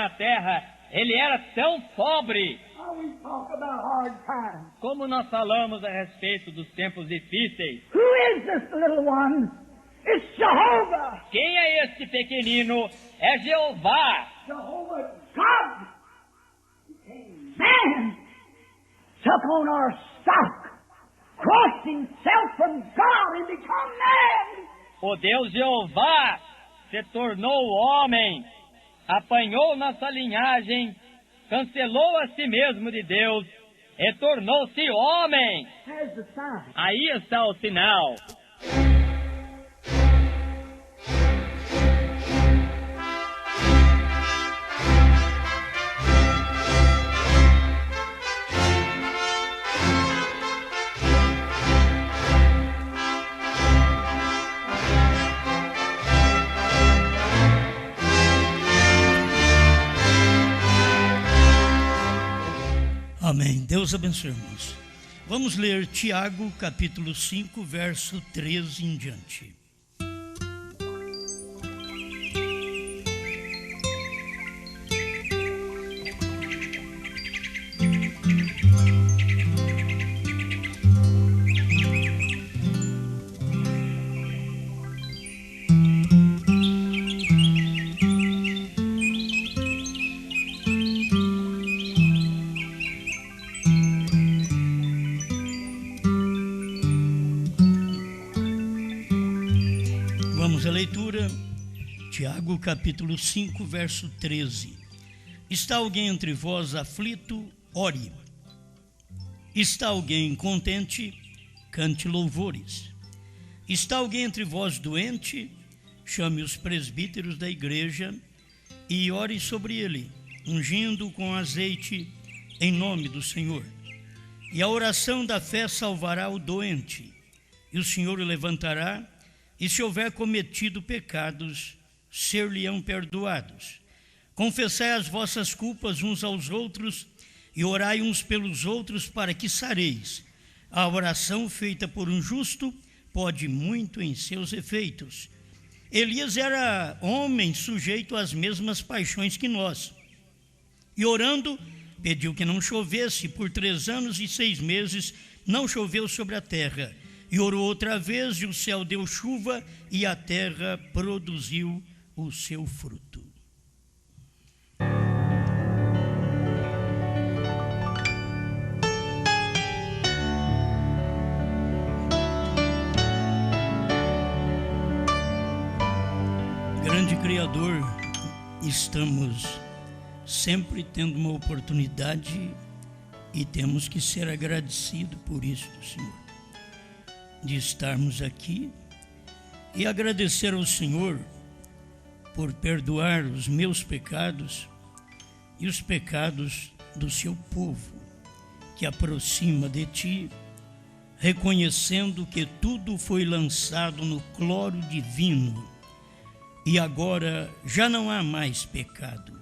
a terra, ele era tão pobre. How we talk about hard times. Como nós falamos a respeito dos tempos difíceis. Who is this little one? It's Jehovah. Quem é este pequenino? É Jeová. Jehovah God. Man took on our stock, crossed himself from God and become man. O Deus Jeová se tornou homem, apanhou nossa linhagem, cancelou a si mesmo de Deus e tornou-se homem. There's the sign. Aí está o sinal. Amém. Deus abençoe, irmãos. Vamos ler Tiago, capítulo 5, verso 13 em diante. Tiago capítulo 5, verso 13. Está alguém entre vós aflito? Ore. Está alguém contente? Cante louvores. Está alguém entre vós doente? Chame os presbíteros da igreja e ore sobre ele, ungindo com azeite em nome do Senhor. E a oração da fé salvará o doente, e o Senhor o levantará, e se houver cometido pecados, ser-lhe-ão perdoados. Confessai as vossas culpas uns aos outros e orai uns pelos outros para que sareis. A oração feita por um justo pode muito em seus efeitos. Elias era homem sujeito às mesmas paixões que nós. E orando, pediu que não chovesse. Por 3 anos e 6 meses não choveu sobre a terra. E orou outra vez, e o céu deu chuva, e a terra produziu o seu fruto. Grande Criador, estamos sempre tendo uma oportunidade e temos que ser agradecidos por isso, Senhor, de estarmos aqui e agradecer ao Senhor por perdoar os meus pecados e os pecados do seu povo, que aproxima de ti, reconhecendo que tudo foi lançado no cloro divino e agora já não há mais pecado,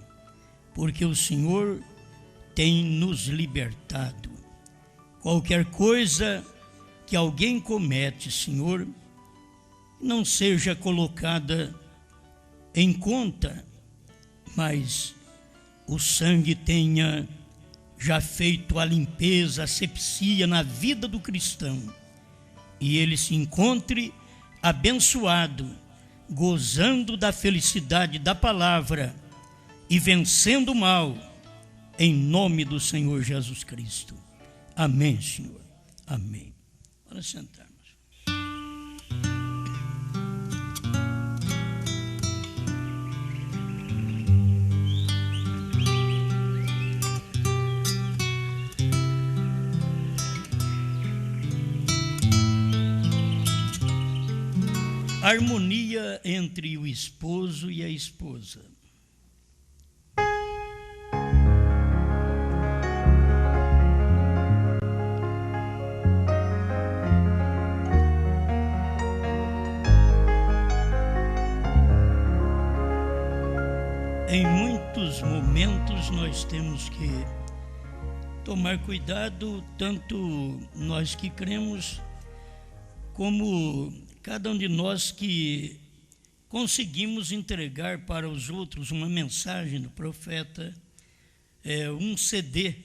porque o Senhor tem nos libertado. Qualquer coisa que alguém comete, Senhor, não seja colocada em conta, mas o sangue tenha já feito a limpeza, a asepsia na vida do cristão, e ele se encontre abençoado, gozando da felicidade da palavra e vencendo o mal, em nome do Senhor Jesus Cristo. Amém, Senhor. Amém. Vamos sentarmos. Harmonia entre o esposo e a esposa. Em muitos momentos nós temos que tomar cuidado, tanto nós que cremos, como cada um de nós que conseguimos entregar para os outros uma mensagem do profeta, um CD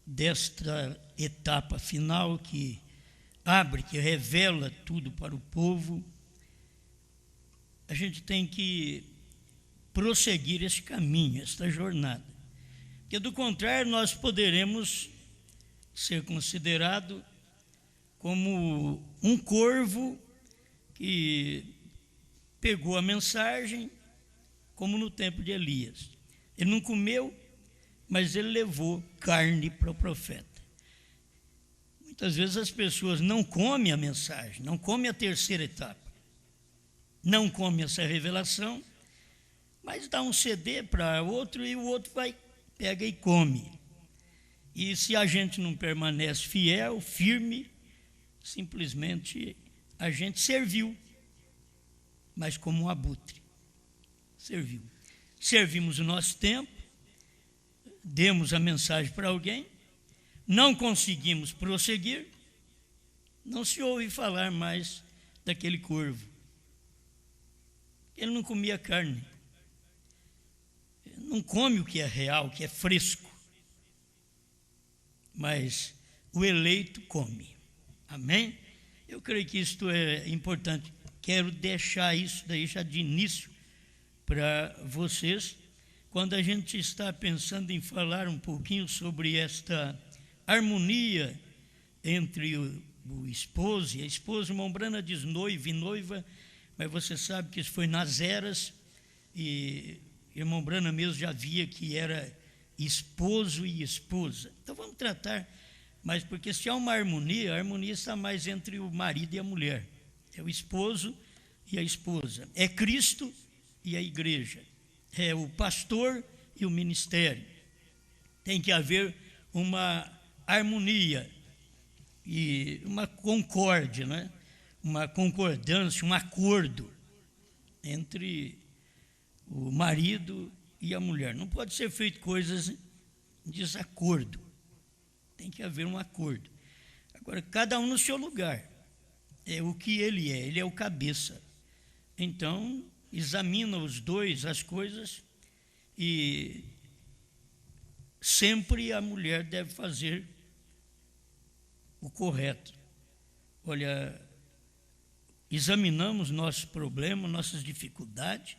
desta etapa final que abre, que revela tudo para o povo. A gente tem que prosseguir esse caminho, esta jornada, porque do contrário nós poderemos ser considerado como um corvo que pegou a mensagem, como no tempo de Elias. Ele não comeu, mas ele levou carne para o profeta. Muitas vezes as pessoas não comem a mensagem, não comem a terceira etapa, não comem essa revelação, mas dá um CD para outro e o outro pega e come. E se a gente não permanece fiel, firme, simplesmente a gente serviu, mas como um abutre. Serviu. Servimos o nosso tempo, demos a mensagem para alguém, não conseguimos prosseguir, não se ouve falar mais daquele corvo. Ele não comia carne, não come o que é real, o que é fresco, mas o eleito come. Amém? Eu creio que isto é importante. Quero deixar isso daí já de início para vocês, quando a gente está pensando em falar um pouquinho sobre esta harmonia entre o esposo e a esposa. O irmão Brana diz noivo e noiva, mas você sabe que isso foi nas eras, e o irmão Brana mesmo já via que era esposo e esposa. Então vamos tratar, mas porque se há uma harmonia, a harmonia está mais entre o marido e a mulher. É o esposo e a esposa, é Cristo e a igreja, é o pastor e o ministério. Tem que haver uma harmonia e uma concórdia, né? Uma concordância, um acordo entre o marido e a mulher. Não pode ser feito coisas em desacordo, tem que haver um acordo. Agora, cada um no seu lugar, é o que ele é o cabeça. Então, examina os dois as coisas, e sempre a mulher deve fazer o correto. Olha, examinamos nossos problemas, nossas dificuldades,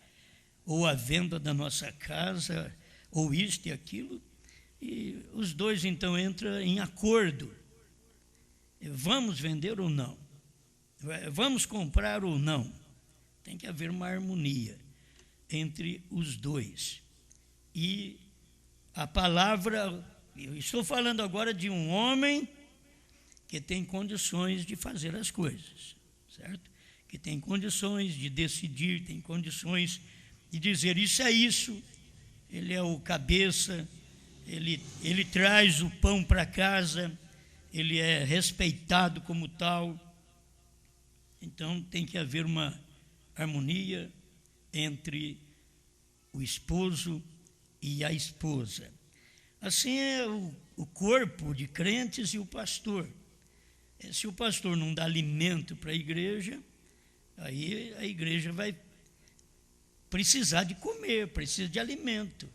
ou a venda da nossa casa, ou isto e aquilo, e os dois então entram em acordo. Vamos vender ou não? Vamos comprar ou não? Tem que haver uma harmonia entre os dois. E a palavra, eu estou falando agora de um homem que tem condições de fazer as coisas, certo? Que tem condições de decidir, tem condições de dizer isso é isso. Ele é o cabeça, ele traz o pão para casa, ele é respeitado como tal. Então tem que haver uma harmonia entre o esposo e a esposa. Assim é o corpo de crentes e o pastor. Se o pastor não dá alimento para a igreja, aí a igreja vai precisar de comer, precisa de alimento.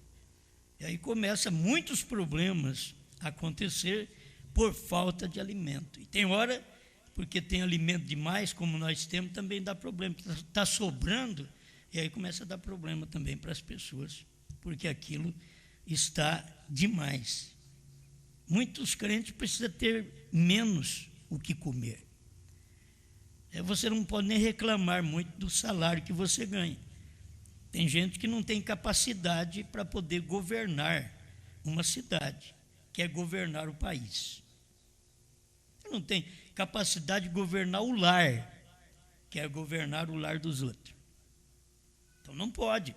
E aí começam muitos problemas a acontecer por falta de alimento. E tem hora, porque tem alimento demais, como nós temos, também dá problema. Está sobrando, e aí começa a dar problema também para as pessoas, porque aquilo está demais. Muitos crentes precisam ter menos o que comer. Você não pode nem reclamar muito do salário que você ganha. Tem gente que não tem capacidade para poder governar uma cidade, quer governar o país. Não tem capacidade de governar o lar, quer governar o lar dos outros. Então não pode.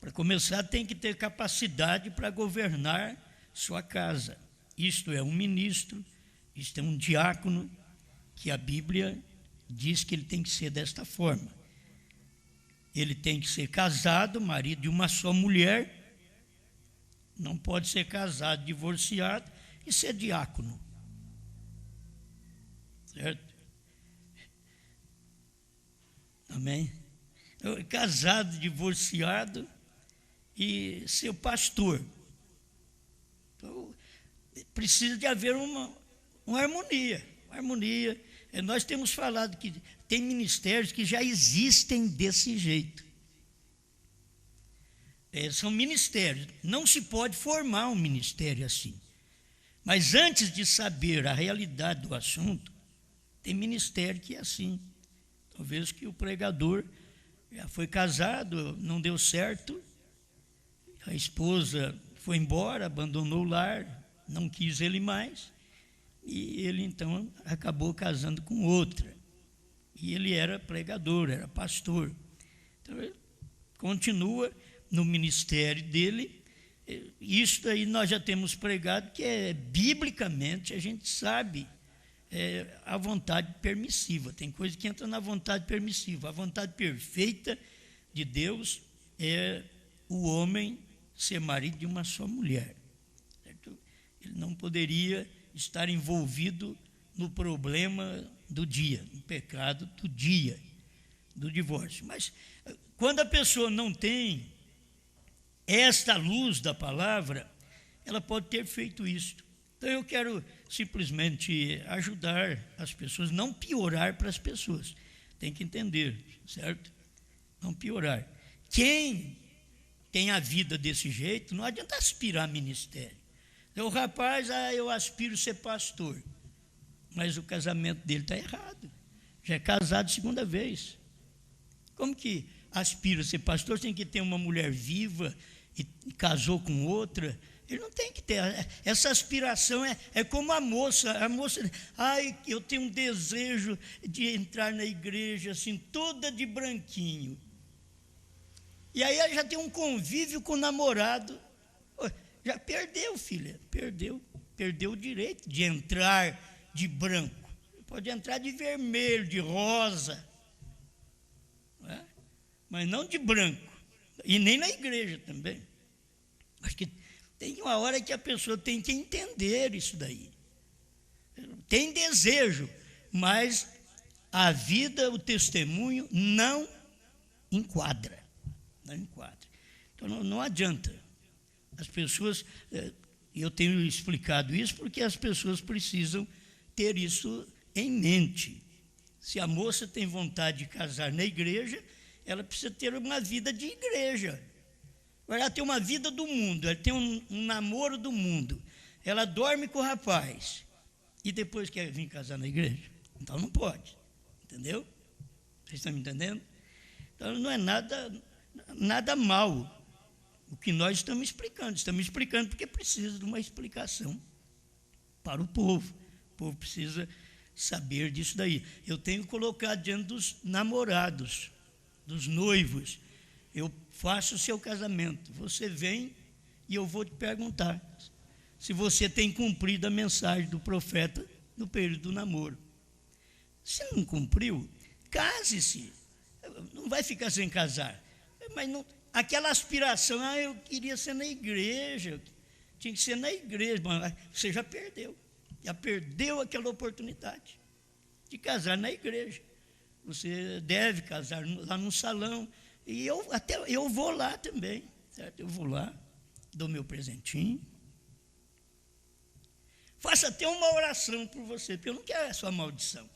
Para começar, tem que ter capacidade para governar sua casa. Isto é um ministro, isto é um diácono, que a Bíblia diz que ele tem que ser desta forma. Ele tem que ser casado, marido de uma só mulher, não pode ser casado, divorciado e ser diácono. Certo? Amém? casado, divorciado e ser pastor. Então, precisa de haver uma harmonia. Nós temos falado que tem ministérios que já existem desse jeito. São ministérios. Não se pode formar um ministério assim. Mas antes de saber a realidade do assunto, tem ministério que é assim. Talvez que o pregador já foi casado, não deu certo, a esposa foi embora, abandonou o lar, não quis ele mais, e ele então acabou casando com outra. E ele era pregador, era pastor. Então ele continua no ministério dele. Isso aí nós já temos pregado, que biblicamente a gente sabe a vontade permissiva. Tem coisa que entra na vontade permissiva. A vontade perfeita de Deus é o homem ser marido de uma só mulher. Certo? Ele não poderia estar envolvido no problema do dia, no pecado do dia, do divórcio. Mas quando a pessoa não tem esta luz da palavra, ela pode ter feito isso. Então eu quero simplesmente ajudar as pessoas, não piorar para as pessoas. Tem que entender, certo? Não piorar. Quem tem a vida desse jeito, não adianta aspirar ministério. O rapaz, eu aspiro ser pastor, mas o casamento dele está errado. Já é casado segunda vez. Como que aspira ser pastor? Tem que ter uma mulher viva e casou com outra. Ele não tem que ter. Essa aspiração é como a moça. A moça, eu tenho um desejo de entrar na igreja assim, toda de branquinho. E aí ela já tem um convívio com o namorado. Já perdeu, filha. Perdeu o direito de entrar de branco. Pode entrar de vermelho, de rosa. Não é? Mas não de branco. E nem na igreja também. Acho que tem uma hora que a pessoa tem que entender isso daí. Tem desejo, mas a vida, o testemunho não enquadra. Não enquadra. Então não adianta. As pessoas, eu tenho explicado isso porque as pessoas precisam ter isso em mente. Se a moça tem vontade de casar na igreja, ela precisa ter uma vida de igreja. Ela tem uma vida do mundo, ela tem um namoro do mundo. Ela dorme com o rapaz e depois quer vir casar na igreja. Então não pode, entendeu? Vocês estão me entendendo? Então não é nada mal o que nós estamos explicando. Estamos explicando porque precisa de uma explicação para o povo. O povo precisa saber disso daí. Eu tenho colocado diante dos namorados, dos noivos. Eu faço o seu casamento. Você vem e eu vou te perguntar se você tem cumprido a mensagem do profeta no período do namoro. Se não cumpriu, case-se. Não vai ficar sem casar. Mas não, aquela aspiração, eu queria ser na igreja, tinha que ser na igreja. Mas você já perdeu aquela oportunidade de casar na igreja. Você deve casar lá no salão. E eu vou lá também, certo? Eu vou lá, dou meu presentinho. Faça até uma oração por você, porque eu não quero a sua maldição.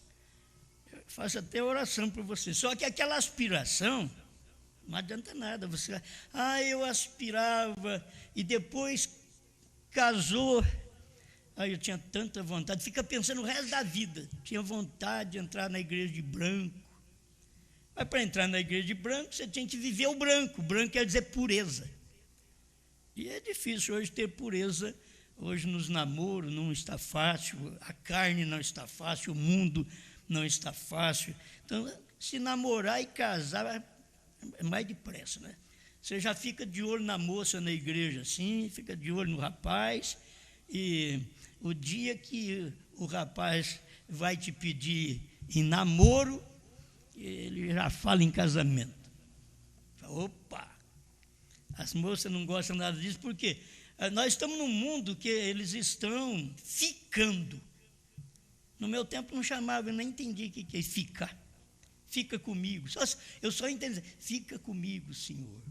Faça até oração por você. Só que aquela aspiração, não adianta nada. Você, eu aspirava e depois casou. Eu tinha tanta vontade. Fica pensando o resto da vida. Tinha vontade de entrar na igreja de branco. Mas para entrar na igreja de branco, você tem que viver o branco. Branco quer dizer pureza. E é difícil hoje ter pureza. Hoje nos namoros não está fácil, a carne não está fácil, o mundo não está fácil. Então, se namorar e casar é mais depressa, né? Você já fica de olho na moça na igreja assim, fica de olho no rapaz, e o dia que o rapaz vai te pedir em namoro, ele já fala em casamento. Opa! As moças não gostam nada disso, porque nós estamos num mundo que eles estão ficando. No meu tempo não chamava, eu nem entendi o que é ficar. fica comigo. Eu só entendo, fica comigo, Senhor.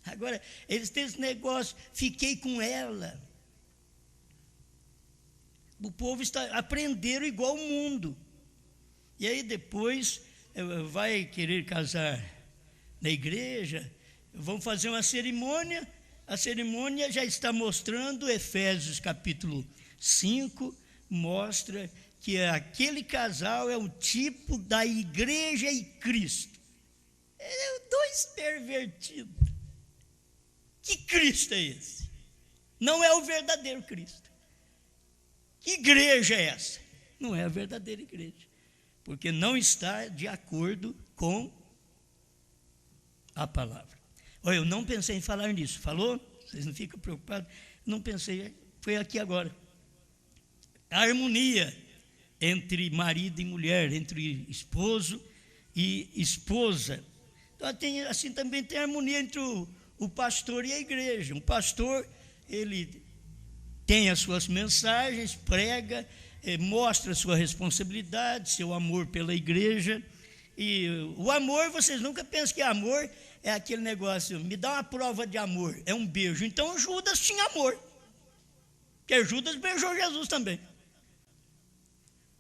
Agora, eles têm esse negócio, fiquei com ela. O povo aprenderam igual o mundo. E aí depois vai querer casar na igreja, vão fazer uma cerimônia. A cerimônia já está mostrando, Efésios capítulo 5, mostra que aquele casal é o tipo da igreja e Cristo. Dois pervertidos. Que Cristo é esse? Não é o verdadeiro Cristo. Que igreja é essa? Não é a verdadeira igreja, porque não está de acordo com a palavra. Olha, eu não pensei em falar nisso. Falou? Vocês não ficam preocupados? Não pensei, foi aqui agora. A harmonia entre marido e mulher, entre esposo e esposa. Então, assim também tem harmonia entre o pastor e a igreja. Um pastor, ele tem as suas mensagens, prega, mostra a sua responsabilidade, seu amor pela igreja. E o amor, vocês nunca pensam que amor é aquele negócio, me dá uma prova de amor, é um beijo. Então Judas tinha amor, porque Judas beijou Jesus também.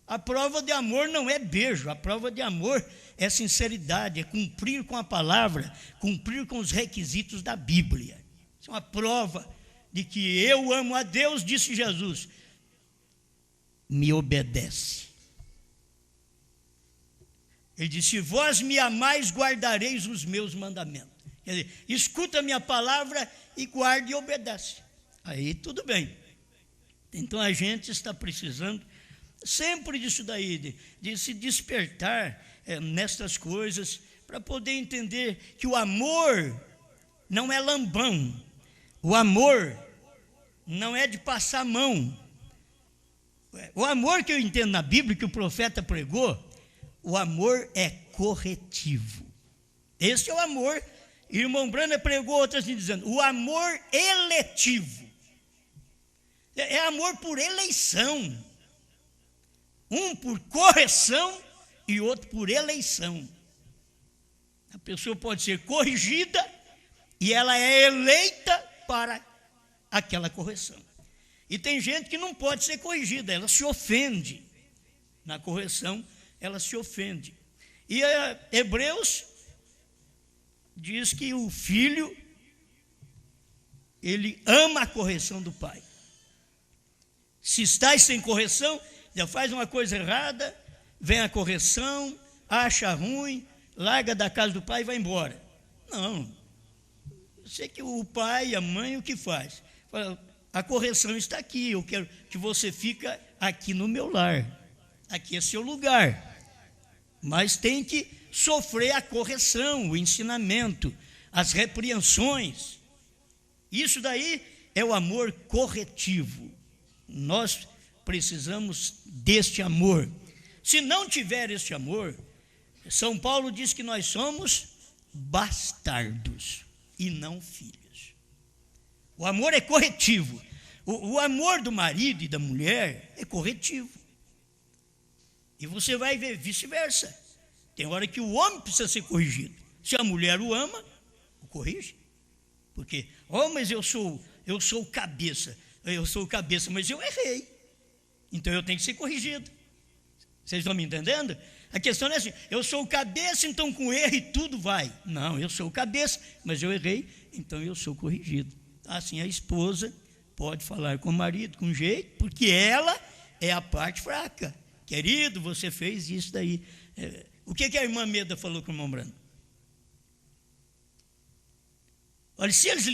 A prova de amor não é beijo, a prova de amor é sinceridade, é cumprir com a palavra, cumprir com os requisitos da Bíblia. Isso é uma prova de que eu amo a Deus, disse Jesus, me obedece. Ele disse, se vós me amais, guardareis os meus mandamentos. Quer dizer, escuta a minha palavra e guarda e obedece. Aí tudo bem. Então a gente está precisando sempre disso daí, de se despertar nestas coisas, para poder entender que o amor não é lambão. O amor não é de passar a mão. O amor que eu entendo na Bíblia, que o profeta pregou, o amor é corretivo. Esse é o amor. Irmão Brana pregou outras dizendo, o amor eletivo. É amor por eleição. Um por correção e outro por eleição. A pessoa pode ser corrigida e ela é eleita para aquela correção. E tem gente que não pode ser corrigida, ela se ofende. Na correção, ela se ofende. E Hebreus diz que o filho, ele ama a correção do pai. Se estás sem correção, já faz uma coisa errada, vem a correção, acha ruim, larga da casa do pai e vai embora. Não. Eu sei que o pai, a mãe, o que faz? Fala, a correção está aqui, eu quero que você fique aqui no meu lar. Aqui é seu lugar. Mas tem que sofrer a correção, o ensinamento, as repreensões. Isso daí é o amor corretivo. Nós precisamos deste amor. Se não tiver este amor, São Paulo diz que nós somos bastardos e não filhos. O amor é corretivo. O amor do marido e da mulher é corretivo. E você vai ver vice-versa. Tem hora que o homem precisa ser corrigido. Se a mulher o ama, o corrige. Porque, mas eu sou o cabeça. Eu sou o cabeça, mas eu errei. Então eu tenho que ser corrigido. Vocês estão me entendendo? A questão não é assim, eu sou o cabeça, então com erro e tudo vai. Não, eu sou o cabeça, mas eu errei, então eu sou corrigido. Assim a esposa pode falar com o marido com jeito, porque ela é a parte fraca. Querido, você fez isso daí. O que a irmã Meda falou com o irmão Brando? Olha, se eles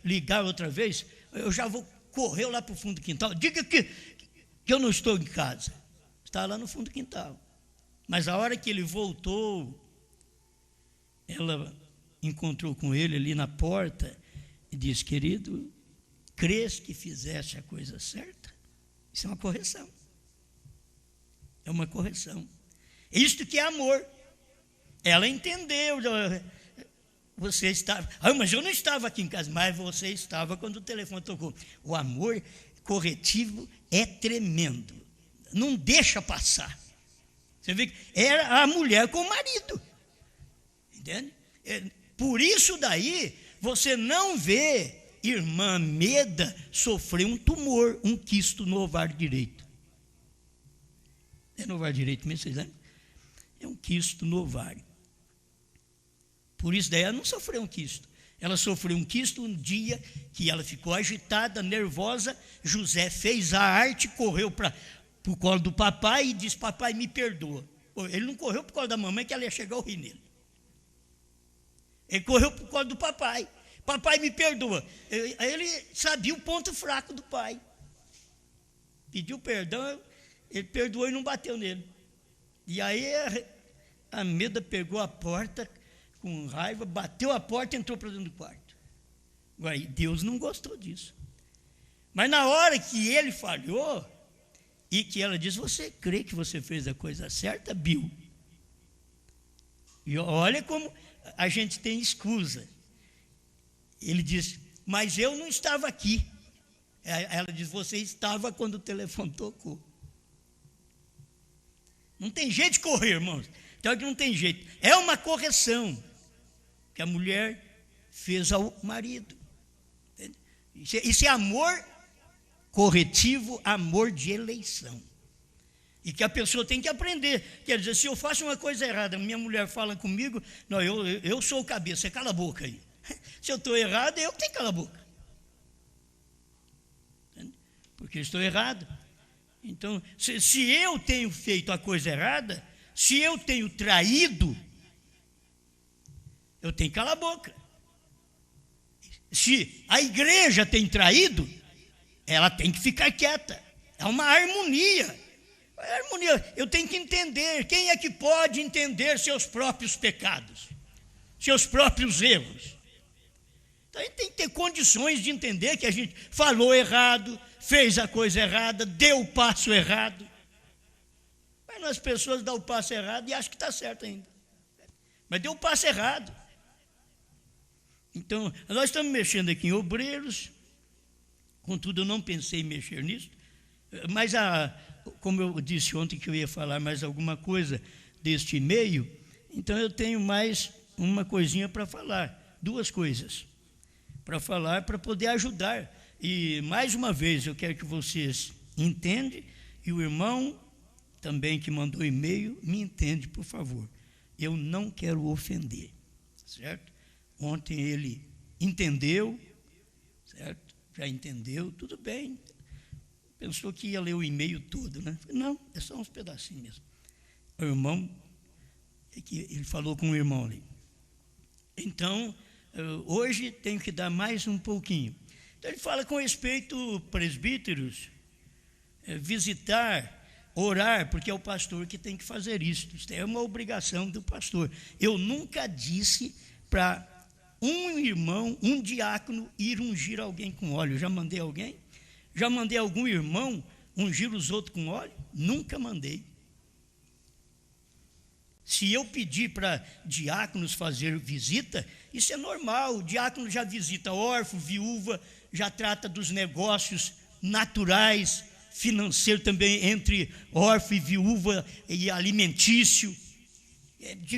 ligar outra vez, eu já vou correr lá para o fundo do quintal. Diga que eu não estou em casa. Está lá no fundo do quintal. Mas a hora que ele voltou, ela encontrou com ele ali na porta e disse, querido, crês que fizeste a coisa certa? Isso é uma correção. É uma correção. Isto que é amor. Ela entendeu. Você estava... mas eu não estava aqui em casa. Mas você estava quando o telefone tocou. O amor corretivo é tremendo. Não deixa passar. Você vê que era a mulher com o marido. Entende? Por isso daí, você não vê irmã Meda sofrer um tumor, um quisto no ovário direito. É no ovário direito mesmo, vocês lembram? É um quisto no ovário. Por isso daí ela não sofreu um quisto. Ela sofreu um quisto um dia que ela ficou agitada, nervosa. José fez a arte, correu para o colo do papai e disse: papai, me perdoa. Ele não correu para o colo da mamãe, que ela ia chegar ao rio nele. Ele correu para o colo do papai. Papai, me perdoa. Ele sabia o ponto fraco do pai. Pediu perdão, ele perdoou e não bateu nele. E aí a Meda pegou a porta com raiva, bateu a porta e entrou para dentro do quarto. Agora, Deus não gostou disso. Mas na hora que ele falhou, e que ela disse: você crê que você fez a coisa certa, Bill? E olha como a gente tem escusa. Ele disse: mas eu não estava aqui. Ela disse: você estava quando o telefone tocou. Não tem jeito de correr, irmãos. Então que não tem jeito. É uma correção que a mulher fez ao marido. Isso é amor corretivo, amor de eleição. E que a pessoa tem que aprender. Quer dizer, se eu faço uma coisa errada, minha mulher fala comigo: não, eu sou o cabeça, você cala a boca aí. Se eu estou errado, eu tenho que calar a boca. Porque eu estou errado. Então, se eu tenho feito a coisa errada, se eu tenho traído, eu tenho que calar a boca. Se a igreja tem traído, ela tem que ficar quieta. É uma harmonia. Eu tenho que entender. Quem é que pode entender seus próprios pecados, seus próprios erros? Então a gente tem que ter condições de entender que a gente falou errado, fez a coisa errada, deu o passo errado. Mas as pessoas dão o passo errado e acham que está certo ainda. Mas deu o passo errado. Então, nós estamos mexendo aqui em obreiros. Contudo, eu não pensei em mexer nisso. Mas, como eu disse ontem que eu ia falar mais alguma coisa deste e-mail, então eu tenho mais uma coisinha para falar. Duas coisas para falar, para poder ajudar. E, mais uma vez, eu quero que vocês entendam, e o irmão também que mandou e-mail, me entende, por favor. Eu não quero ofender, certo? Ontem ele entendeu, certo? Já entendeu, tudo bem. Pensou que ia ler o e-mail todo, né? Não, é só uns pedacinhos mesmo. O irmão, ele falou com o irmão ali. Então, hoje tenho que dar mais um pouquinho. Então ele fala com respeito, presbíteros, visitar, orar, porque é o pastor que tem que fazer isso. Isso é uma obrigação do pastor. Eu nunca disse para um irmão, um diácono, ir ungir alguém com óleo. Já mandei alguém? Já mandei algum irmão ungir os outros com óleo? Nunca mandei. Se eu pedir para diáconos fazer visita, isso é normal. O diácono já visita órfão, viúva, já trata dos negócios naturais, financeiro também, entre órfão e viúva e alimentício.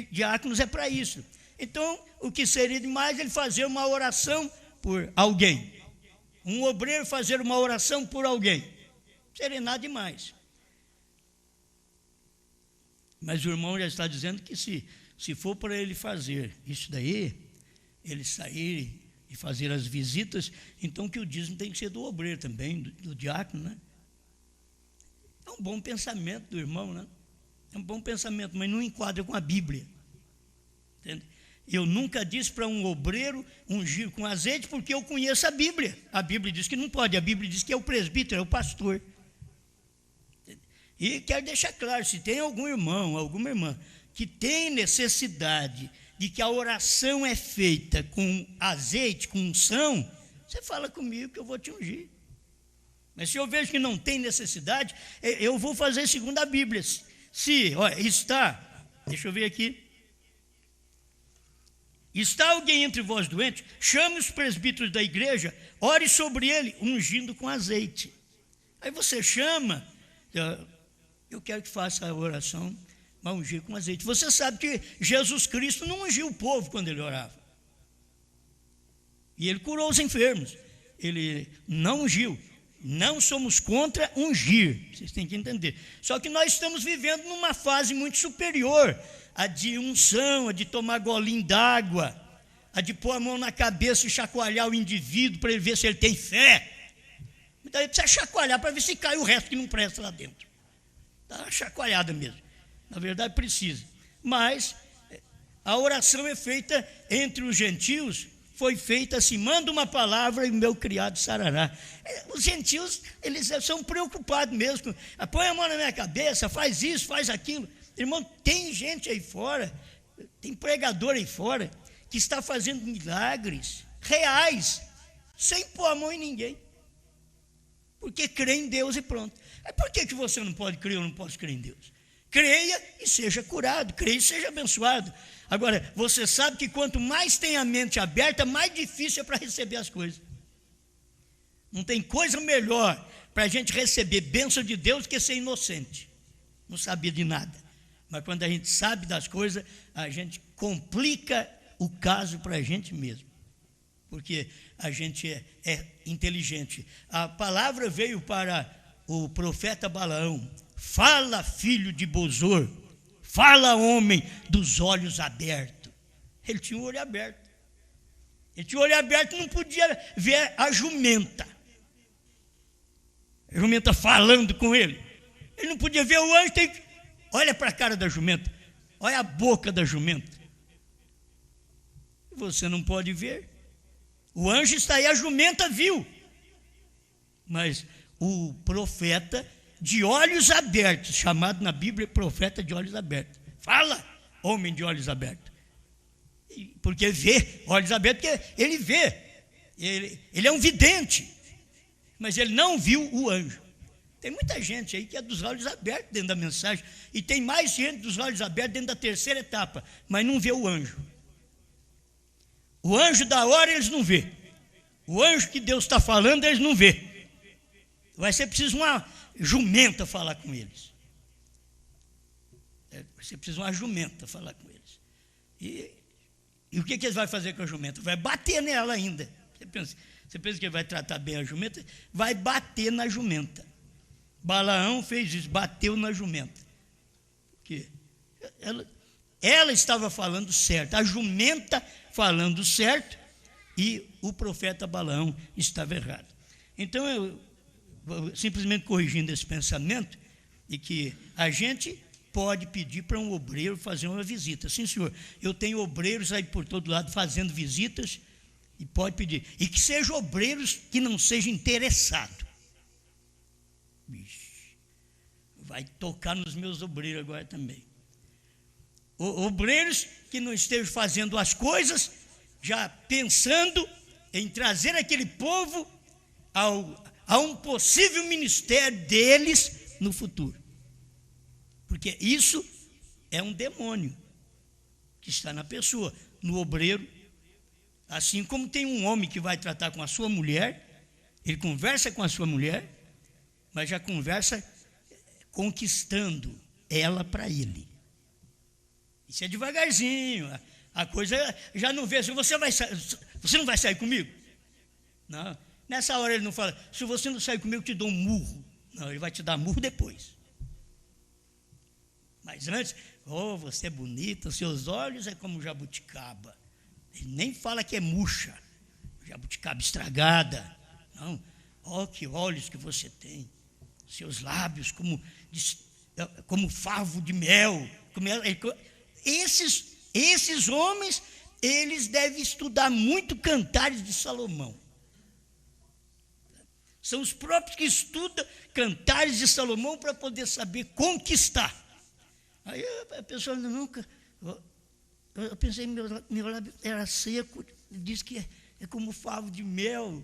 Diáconos é para isso. Então, o que seria demais ele fazer uma oração por alguém? Um obreiro fazer uma oração por alguém? Seria nada demais. Mas o irmão já está dizendo que se for para ele fazer isso daí, ele sair e fazer as visitas, então que o dízimo tem que ser do obreiro também, do diácono, né? É um bom pensamento do irmão, né? É um bom pensamento, mas não enquadra com a Bíblia. Entende? Eu nunca disse para um obreiro ungir com azeite, porque eu conheço a Bíblia. A Bíblia diz que não pode, a Bíblia diz que é o presbítero, é o pastor. E quero deixar claro, se tem algum irmão, alguma irmã, que tem necessidade de que a oração é feita com azeite, com unção, você fala comigo que eu vou te ungir. Mas se eu vejo que não tem necessidade, eu vou fazer segundo a Bíblia. Se, olha, deixa eu ver aqui. Está alguém entre vós doente? Chame os presbíteros da igreja, ore sobre ele, ungindo com azeite. Aí você chama, eu quero que faça a oração mas ungir com azeite. Você sabe que Jesus Cristo não ungiu o povo quando ele orava. E ele curou os enfermos. Ele não ungiu. Não somos contra ungir. Vocês têm que entender. Só que nós estamos vivendo numa fase muito superior. A de unção, a de tomar golinho d'água, a de pôr a mão na cabeça e chacoalhar o indivíduo para ele ver se ele tem fé. Então ele precisa chacoalhar para ver se cai o resto que não presta lá dentro. Dá uma chacoalhada mesmo. Na verdade precisa. Mas a oração é feita entre os gentios, foi feita assim: manda uma palavra e meu criado sarará. Os gentios, eles são preocupados mesmo. Põe a mão na minha cabeça, faz isso, faz aquilo. Irmão, tem gente aí fora, tem pregador aí fora, que está fazendo milagres reais, sem pôr a mão em ninguém. Porque crê em Deus e pronto. Por que você não pode crer ou não posso crer em Deus? Creia e seja curado, creia e seja abençoado. Agora, você sabe que quanto mais tem a mente aberta, mais difícil é para receber as coisas. Não tem coisa melhor para a gente receber bênção de Deus que ser inocente, não sabia de nada. Mas quando a gente sabe das coisas, a gente complica o caso para a gente mesmo, porque a gente é inteligente. A palavra veio para o profeta Balaão: fala, filho de Bozor, fala, homem dos olhos abertos. Ele tinha o olho aberto. Ele tinha o olho aberto e não podia ver a jumenta. A jumenta falando com ele. Ele não podia ver o anjo. Olha para a cara da jumenta. Olha a boca da jumenta. Você não pode ver. O anjo está aí, a jumenta viu. Mas o profeta de olhos abertos, chamado na Bíblia profeta de olhos abertos. Fala, homem de olhos abertos. Porque vê, olhos abertos, porque ele vê. Ele é um vidente. Mas ele não viu o anjo. Tem muita gente aí que é dos olhos abertos dentro da mensagem. E tem mais gente dos olhos abertos dentro da terceira etapa, mas não vê o anjo. O anjo da hora eles não vê. O anjo que Deus está falando eles não vê. Vai ser preciso uma jumenta falar com eles. Vai ser preciso uma jumenta falar com eles. E o que eles vão fazer com a jumenta? Vai bater nela ainda. Você pensa que ele vai tratar bem a jumenta? Vai bater na jumenta. Balaão fez isso, bateu na jumenta. Porque ela estava falando certo, a jumenta falando certo, e o profeta Balaão estava errado. Então eu simplesmente corrigindo esse pensamento, e que a gente pode pedir para um obreiro fazer uma visita. Sim, senhor, eu tenho obreiros aí por todo lado fazendo visitas, e pode pedir. E que sejam obreiros que não sejam interessados. Vai tocar nos meus obreiros agora também. Obreiros que não estejam fazendo as coisas, já pensando em trazer aquele povo a um possível ministério deles no futuro. Porque isso é um demônio que está na pessoa, no obreiro. Assim como tem um homem que vai tratar com a sua mulher, ele conversa com a sua mulher, mas já conversa conquistando ela para ele. Isso é devagarzinho, a coisa já não vê assim: você não vai sair comigo? Não, nessa hora ele não fala: se você não sair comigo eu te dou um murro. Não, ele vai te dar murro depois. Mas antes: você é bonita, seus olhos é como jabuticaba. Ele nem fala que é murcha, jabuticaba estragada. Não, que olhos que você tem, seus lábios como favo de mel. Esses homens, eles devem estudar muito Cantares de Salomão. São os próprios que estudam Cantares de Salomão para poder saber conquistar. Aí a pessoa nunca... Eu pensei, meu lábio era seco, diz que é como favo de mel.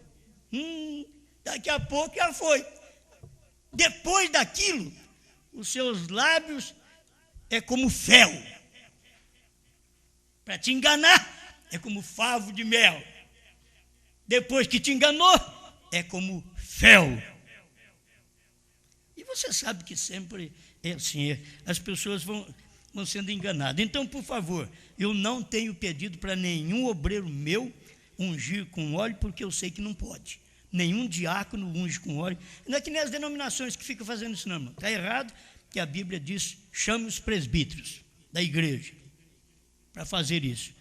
Daqui a pouco já foi. Depois daquilo, os seus lábios é como fel. Para te enganar, é como favo de mel. Depois que te enganou, é como fel. E você sabe que sempre é assim, as pessoas vão... vão sendo enganados. Então, por favor, eu não tenho pedido para nenhum obreiro meu ungir com óleo, porque eu sei que não pode. Nenhum diácono unge com óleo. Não é que nem as denominações que ficam fazendo isso, não, irmão. Está errado, que a Bíblia diz, chame os presbíteros da igreja para fazer isso.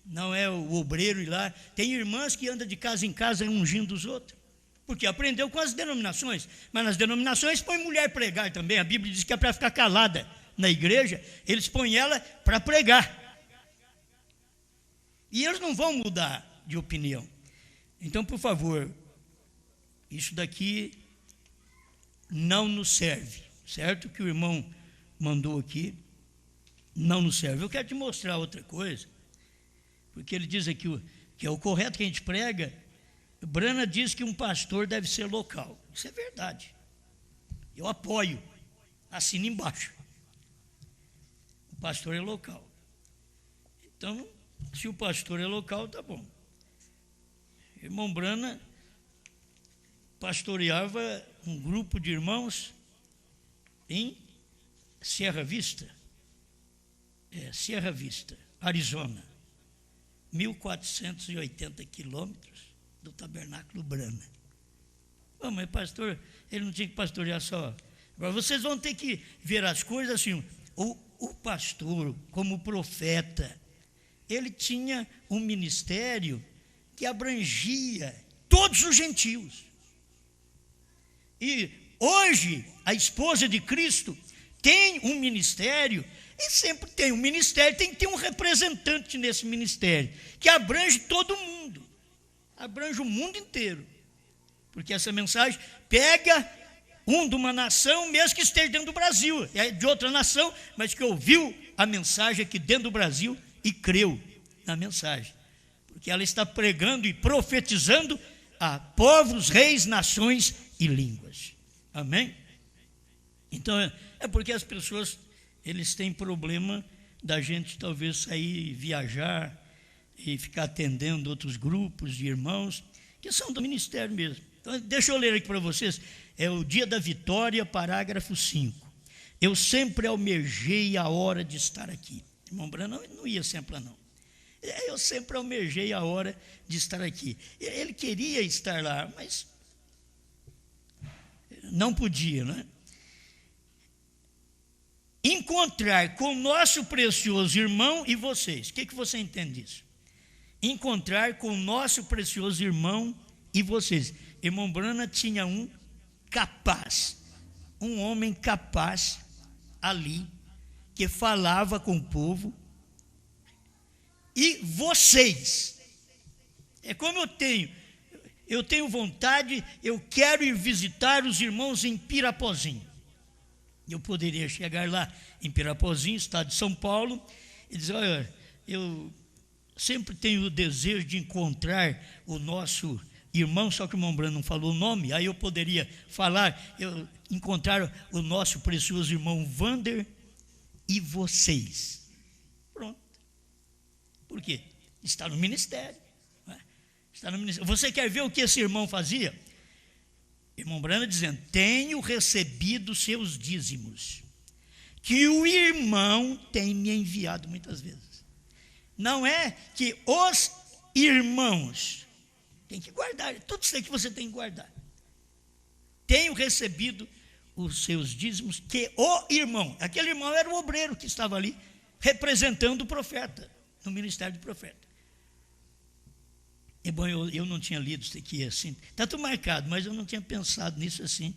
Não é o obreiro ir lá. Tem irmãs que andam de casa em casa ungindo os outros, porque aprendeu com as denominações. Mas nas denominações põe mulher pregar também. A Bíblia diz que é para ficar calada na igreja. Eles põem ela para pregar. E eles não vão mudar de opinião. Então, por favor, isso daqui não nos serve, certo? Que o irmão mandou aqui não nos serve. Eu quero te mostrar outra coisa, porque ele diz aqui que é o correto que a gente prega. Brana diz que um pastor deve ser local. Isso é verdade. Eu apoio, assino embaixo. O pastor é local. Então, se o pastor é local, tá bom. Irmão Brana pastoreava um grupo de irmãos em Sierra Vista, Arizona, 1.480 quilômetros do Tabernáculo Brana. Bom, mas pastor, ele não tinha que pastorear só. Agora vocês vão ter que ver as coisas assim. O pastor, como profeta, ele tinha um ministério que abrangia todos os gentios. E hoje, a esposa de Cristo tem um ministério, e sempre tem um ministério, tem que ter um representante nesse ministério, que abrange todo mundo, abrange o mundo inteiro, porque essa mensagem pega de uma nação, mesmo que esteja dentro do Brasil, é de outra nação, mas que ouviu a mensagem aqui dentro do Brasil e creu na mensagem, porque ela está pregando e profetizando a povos, reis, nações e línguas. Amém? Então, é porque as pessoas, eles têm problema da gente talvez sair, viajar e ficar atendendo outros grupos de irmãos, que são do ministério mesmo. Então, deixa eu ler aqui para vocês, é o Dia da Vitória, parágrafo 5. Eu sempre almejei a hora de estar aqui. Irmão Brana não ia sempre lá, não. Eu sempre almejei a hora de estar aqui. Ele queria estar lá, mas não podia, né? Encontrar com o nosso precioso irmão e vocês. O que você entende disso? Encontrar com o nosso precioso irmão e vocês. Irmão Brana tinha um homem capaz ali, que falava com o povo. E vocês, é como eu tenho vontade, eu quero ir visitar os irmãos em Pirapozinho. Eu poderia chegar lá em Pirapozinho, estado de São Paulo, e dizer, olha, eu sempre tenho o desejo de encontrar o nosso irmão, só que o irmão Brana não falou o nome, aí eu poderia encontrar o nosso precioso irmão Wander e vocês. Pronto. Por quê? Está no ministério. Está no ministério. Você quer ver o que esse irmão fazia? Irmão Brana dizendo, tenho recebido seus dízimos, que o irmão tem me enviado muitas vezes. Não é que os irmãos têm que guardar, tudo isso que você tem que guardar. Tenho recebido os seus dízimos, que o irmão, aquele irmão era o obreiro que estava ali, representando o profeta, no ministério do profeta. É bom, eu não tinha lido isso aqui assim, está tudo marcado, mas eu não tinha pensado nisso assim,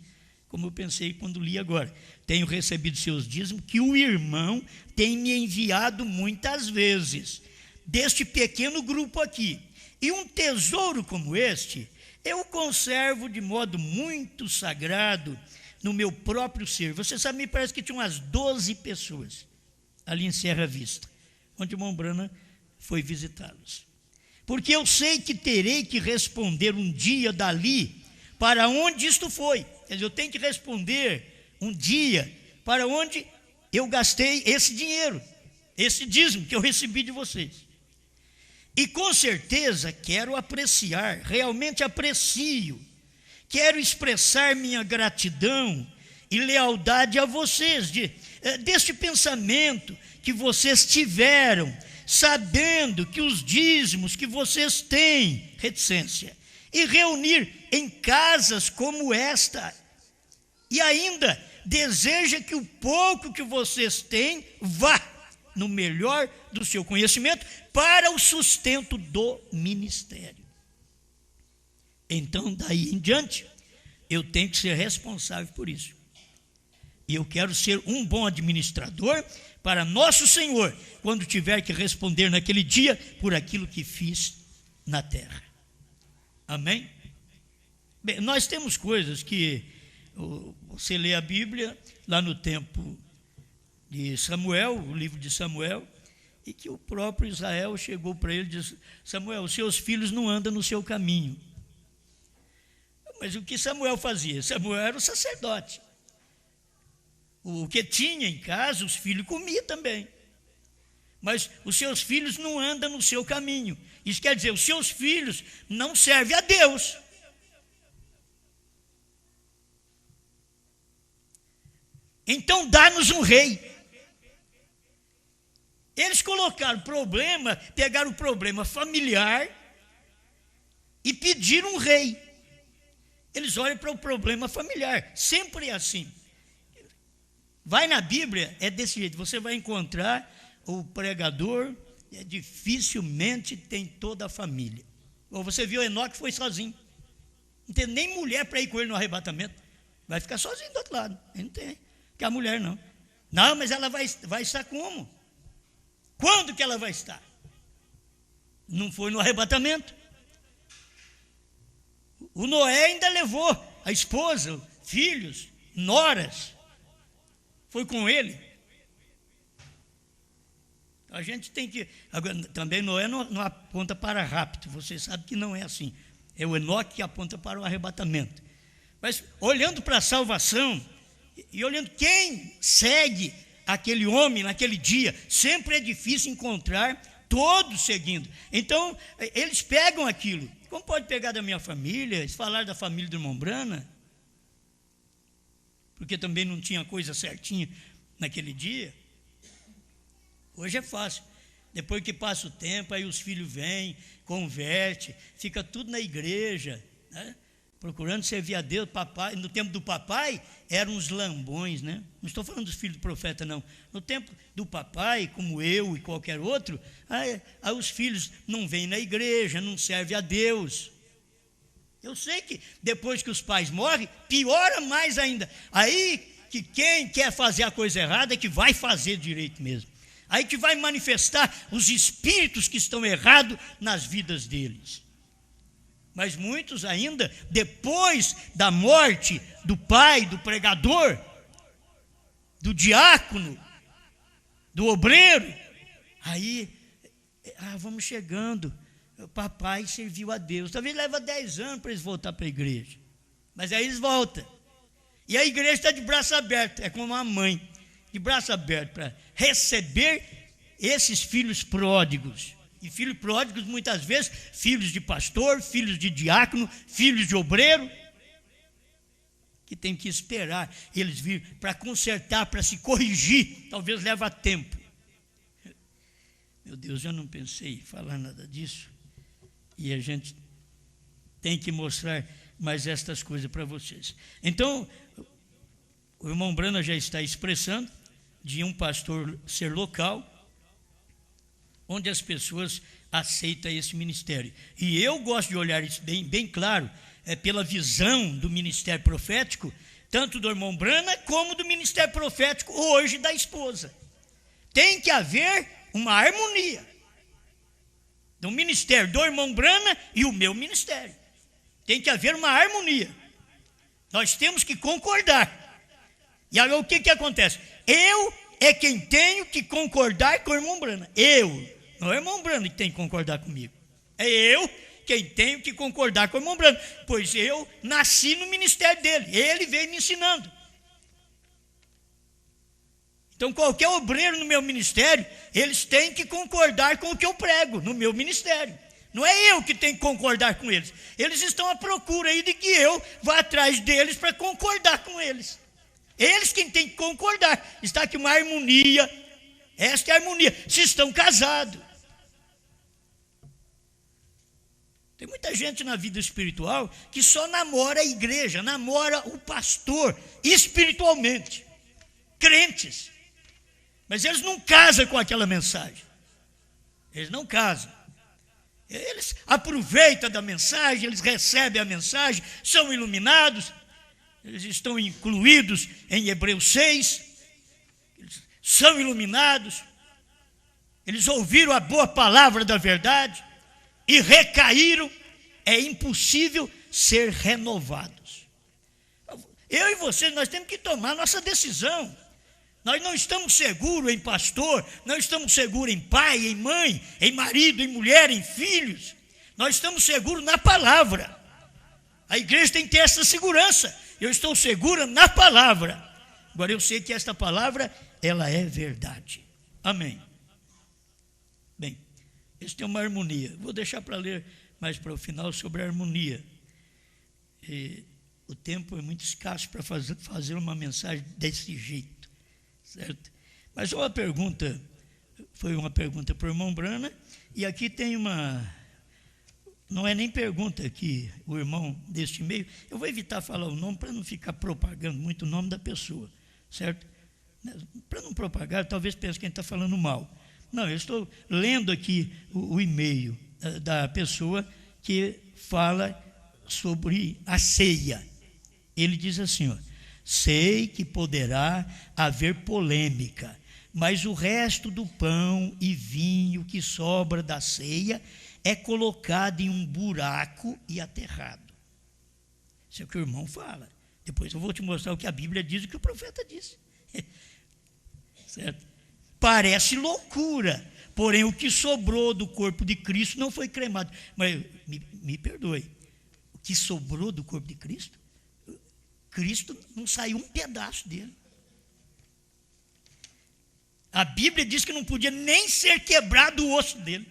como eu pensei quando li agora. Tenho recebido seus dízimos, que o irmão tem me enviado muitas vezes, deste pequeno grupo aqui. E um tesouro como este, eu conservo de modo muito sagrado no meu próprio ser. Você sabe, me parece que tinha umas 12 pessoas ali em Sierra Vista, onde o irmão Brana foi visitá-los. Porque eu sei que terei que responder um dia dali para onde isto foi. Quer dizer, eu tenho que responder um dia para onde eu gastei esse dinheiro, esse dízimo que eu recebi de vocês. E com certeza quero apreciar, realmente aprecio, quero expressar minha gratidão e lealdade a vocês, deste pensamento que vocês tiveram, sabendo que os dízimos que vocês têm, reticência, e reunir em casas como esta, e ainda deseja que o pouco que vocês têm vá, no melhor do seu conhecimento, para o sustento do ministério. Então, daí em diante, eu tenho que ser responsável por isso. E eu quero ser um bom administrador para nosso Senhor, quando tiver que responder naquele dia por aquilo que fiz na terra. Amém? Bem, nós temos coisas que você lê a Bíblia lá no tempo de Samuel, o livro de Samuel, e que o próprio Israel chegou para ele e disse: Samuel, os seus filhos não andam no seu caminho. Mas o que Samuel fazia? Samuel era o sacerdote. O que tinha em casa, os filhos comiam também. Mas os seus filhos não andam no seu caminho. Isso quer dizer, os seus filhos não servem a Deus. Então dá-nos um rei. Eles colocaram problema, pegaram o problema familiar e pediram um rei. Eles olham para o problema familiar, sempre é assim. Vai na Bíblia, é desse jeito, você vai encontrar o pregador, dificilmente tem toda a família. Ou você viu, Enoque foi sozinho, não tem nem mulher para ir com ele no arrebatamento, vai ficar sozinho do outro lado, ele não tem, que a mulher não. Não, mas ela vai estar como? Quando que ela vai estar? Não foi no arrebatamento. O Noé ainda levou a esposa, filhos, noras, foi com ele. A gente tem que... Agora, também Noé não aponta para rapto, você sabe que não é assim. É o Enoque que aponta para o arrebatamento. Mas olhando para a salvação, e olhando quem segue aquele homem naquele dia, sempre é difícil encontrar todos seguindo. Então, eles pegam aquilo. Como pode pegar da minha família? Eles falaram da família do irmão Brana, porque também não tinha coisa certinha naquele dia. Hoje é fácil. Depois que passa o tempo, aí os filhos vêm, converte, fica tudo na igreja, né? Procurando servir a Deus. Papai, no tempo do papai, eram uns lambões, né? Não estou falando dos filhos do profeta, não. No tempo do papai, como eu e qualquer outro, aí os filhos não vêm na igreja, não servem a Deus. Eu sei que depois que os pais morrem, piora mais ainda. Aí que quem quer fazer a coisa errada é que vai fazer direito mesmo. Aí que vai manifestar os espíritos que estão errados nas vidas deles. Mas muitos ainda, depois da morte do pai, do pregador, do diácono, do obreiro, aí, vamos chegando, o papai serviu a Deus. Talvez leva 10 anos para eles voltar para a igreja, mas aí eles voltam. E a igreja está de braço aberto, é como uma mãe, de braço aberto, para receber esses filhos pródigos. E filhos pródigos, muitas vezes, filhos de pastor, filhos de diácono, filhos de obreiro, que tem que esperar eles vir para consertar, para se corrigir, talvez leva tempo. Meu Deus, eu não pensei em falar nada disso, e a gente tem que mostrar mais estas coisas para vocês. Então, o irmão Brana já está expressando de um pastor ser local, onde as pessoas aceitam esse ministério. E eu gosto de olhar isso bem claro, pela visão do ministério profético, tanto do irmão Brana, como do ministério profético hoje da esposa. Tem que haver uma harmonia do ministério do irmão Brana e o meu ministério. Tem que haver uma harmonia. Nós temos que concordar. E aí o que acontece? Eu é quem tenho que concordar com o irmão Brana. Não é o irmão Brana que tem que concordar comigo. É eu quem tenho que concordar com o irmão Brana, pois eu nasci no ministério dele. Ele veio me ensinando. Então, qualquer obreiro no meu ministério, eles têm que concordar com o que eu prego no meu ministério. Não é eu que tenho que concordar com eles. Eles estão à procura aí de que eu vá atrás deles para concordar com eles. Eles quem tem que concordar. Está aqui uma harmonia. Esta é a harmonia. Se estão casados. Tem muita gente na vida espiritual que só namora a igreja, namora o pastor espiritualmente. Crentes. Mas eles não casam com aquela mensagem. Eles não casam. Eles aproveitam da mensagem, eles recebem a mensagem, são iluminados, eles estão incluídos em Hebreus 6, eles são iluminados, eles ouviram a boa palavra da verdade e recaíram. É impossível ser renovados. Eu e você, nós temos que tomar nossa decisão. Nós não estamos seguros em pastor, não estamos seguros em pai, em mãe, em marido, em mulher, em filhos. Nós estamos seguros na palavra. A igreja tem que ter essa segurança. Eu estou segura na palavra. Agora eu sei que esta palavra, ela é verdade. Amém. Bem, isso tem uma harmonia. Vou deixar para ler mais para o final sobre a harmonia. O tempo é muito escasso para fazer uma mensagem desse jeito. Certo? Mas uma pergunta, foi uma pergunta para o irmão Brana, e aqui tem não é nem pergunta aqui, o irmão deste meio, eu vou evitar falar o nome para não ficar propagando muito o nome da pessoa, certo? Para não propagar, talvez pense que a gente está falando mal. Não, eu estou lendo aqui o e-mail da pessoa que fala sobre a ceia. Ele diz assim, ó: sei que poderá haver polêmica, mas o resto do pão e vinho que sobra da ceia é colocado em um buraco e aterrado. Isso é o que o irmão fala. Depois eu vou te mostrar o que a Bíblia diz e o que o profeta disse. Certo? Parece loucura, porém o que sobrou do corpo de Cristo não foi cremado. Mas me perdoe, o que sobrou do corpo de Cristo? Cristo não saiu um pedaço dele. A Bíblia diz que não podia nem ser quebrado o osso dele.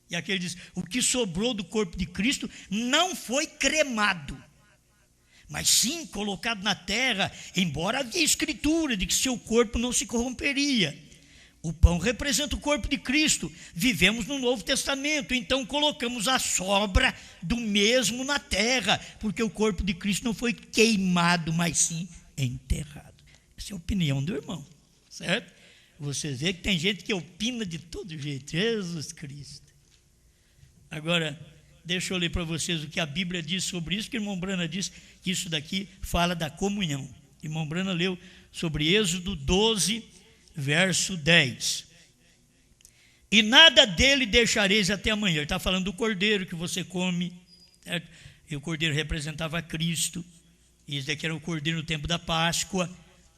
E aqui ele diz: o que sobrou do corpo de Cristo não foi cremado, mas sim colocado na terra, embora havia escritura de que seu corpo não se corromperia. O pão representa o corpo de Cristo. Vivemos no Novo Testamento, então colocamos a sobra do mesmo na terra, porque o corpo de Cristo não foi queimado, mas sim enterrado. Essa é a opinião do irmão, certo? Você vê que tem gente que opina de todo jeito. Jesus Cristo. Agora, deixa eu ler para vocês o que a Bíblia diz sobre isso, que o irmão Brana diz que isso daqui fala da comunhão. O irmão Brana leu sobre Êxodo 12, verso 10. E nada dele deixareis até amanhã. Ele está falando do cordeiro que você come, certo? E o cordeiro representava Cristo. E esse daqui era o cordeiro no tempo da Páscoa.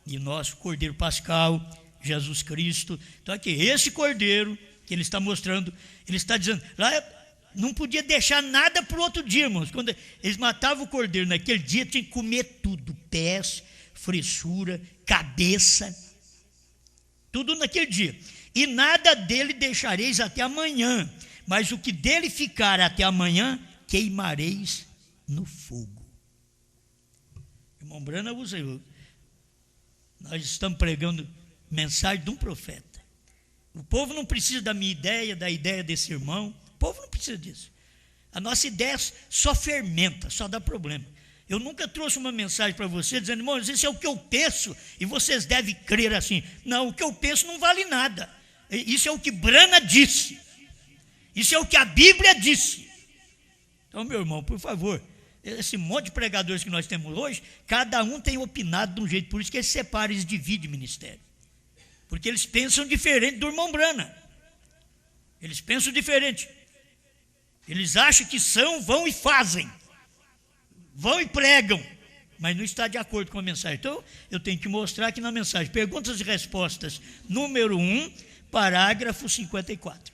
E o nosso cordeiro pascal, Jesus Cristo. Então aqui, esse cordeiro que ele está mostrando, ele está dizendo, lá não podia deixar nada para o outro dia, irmãos. Quando eles matavam o cordeiro naquele dia, tinha que comer tudo, pés, fressura, cabeça, tudo naquele dia. E nada dele deixareis até amanhã, mas o que dele ficar até amanhã, queimareis no fogo. Irmão Brana usa, nós estamos pregando mensagem de um profeta. O povo não precisa da minha ideia, da ideia desse irmão. O povo não precisa disso. A nossa ideia só fermenta, só dá problema. Eu nunca trouxe uma mensagem para você dizendo, irmãos, isso é o que eu penso e vocês devem crer assim. Não, o que eu penso não vale nada. Isso é o que Brana disse. Isso é o que a Bíblia disse. Então, meu irmão, por favor, esse monte de pregadores que nós temos hoje, cada um tem opinado de um jeito, por isso que eles separam, eles dividem o ministério. Porque eles pensam diferente do irmão Brana. Eles pensam diferente. Eles acham que são, vão e fazem. Vão e pregam, mas não está de acordo com a mensagem. Então, eu tenho que mostrar aqui na mensagem. Perguntas e respostas, número 1, parágrafo 54.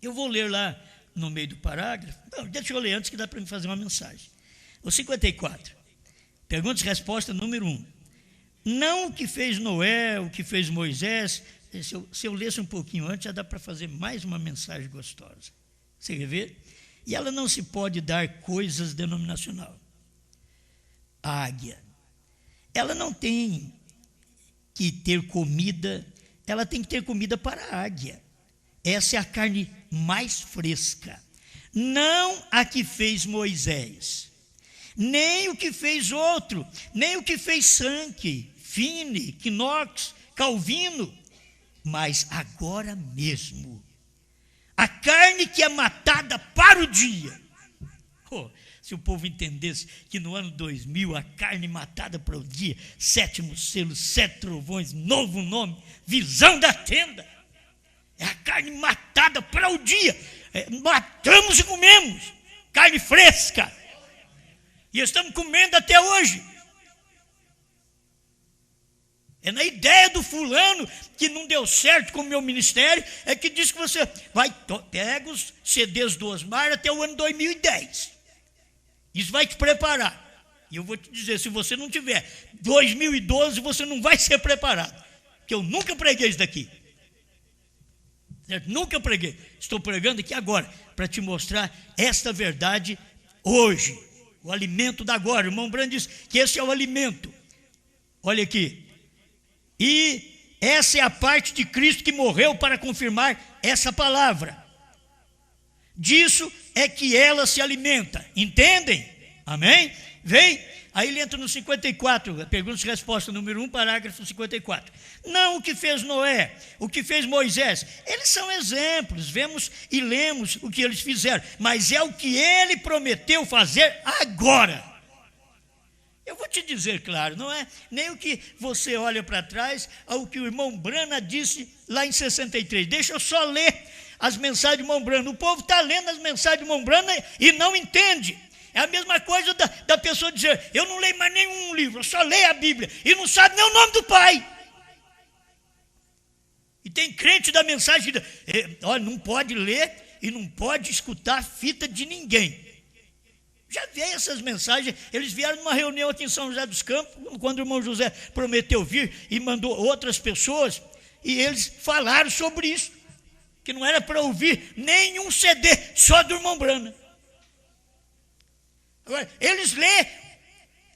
Eu vou ler lá no meio do parágrafo. Não, deixa eu ler antes que dá para me fazer uma mensagem. O 54. Perguntas e respostas, número 1. Não o que fez Noé, o que fez Moisés. Se eu lesse um pouquinho antes, já dá para fazer mais uma mensagem gostosa. Você quer ver? E ela não se pode dar coisas denominacional. A águia. ela não tem que ter comida, ela tem que ter comida para a águia. Essa é a carne mais fresca. Não a que fez Moisés, nem o que fez outro, nem o que fez Sankey, Finney, Knox, Calvino, mas agora mesmo, a carne que é matada para o dia. Oh, se o povo entendesse que no ano 2000 a carne matada para o dia, 7º selo, 7 trovões, novo nome, visão da tenda, é a carne matada para o dia. Matamos e comemos carne fresca, e estamos comendo até hoje. É na ideia do fulano que não deu certo com o meu ministério, é que diz que você pega os CDs do Osmar até o ano 2010. Isso vai te preparar. E eu vou te dizer, se você não tiver 2012, você não vai ser preparado. Porque eu nunca preguei isso daqui. Certo? Nunca preguei. Estou pregando aqui agora, para te mostrar esta verdade hoje. O alimento da agora. O irmão Branham diz que esse é o alimento. Olha aqui. E essa é a parte de Cristo que morreu para confirmar essa palavra. Disso é que ela se alimenta. Entendem? Amém? Vem. Aí ele entra no 54, pergunta e resposta número 1, parágrafo 54. Não o que fez Noé, o que fez Moisés. Eles são exemplos, vemos e lemos o que eles fizeram. Mas é o que ele prometeu fazer agora. Eu vou te dizer, claro, não é nem o que você olha para trás, ao que o irmão Brana disse lá em 63. Deixa eu só ler as mensagens do irmão Brana. O povo está lendo as mensagens do irmão Brana e não entende. É a mesma coisa da pessoa dizer, eu não leio mais nenhum livro, eu só leio a Bíblia, e não sabe nem o nome do Pai. E tem crente da mensagem, olha, não pode ler e não pode escutar a fita de ninguém. Já veio essas mensagens, eles vieram numa reunião aqui em São José dos Campos, quando o irmão José prometeu vir e mandou outras pessoas, e eles falaram sobre isso, que não era para ouvir nenhum CD, só do irmão Brana. Agora, eles lêem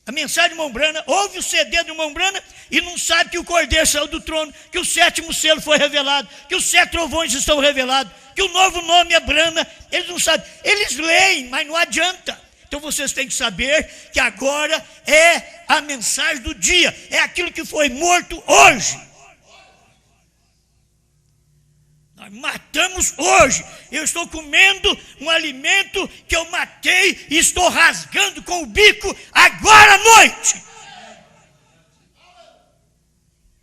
a mensagem do irmão Brana, ouvem o CD do irmão Brana e não sabem que o Cordeiro saiu do trono, que o 7º selo foi revelado, que os 7 trovões estão revelados, que o novo nome é Brana. Eles não sabem, eles leem, mas não adianta. Então vocês têm que saber que agora é a mensagem do dia, é aquilo que foi morto hoje. Nós matamos hoje. Eu estou comendo um alimento que eu matei e estou rasgando com o bico agora à noite.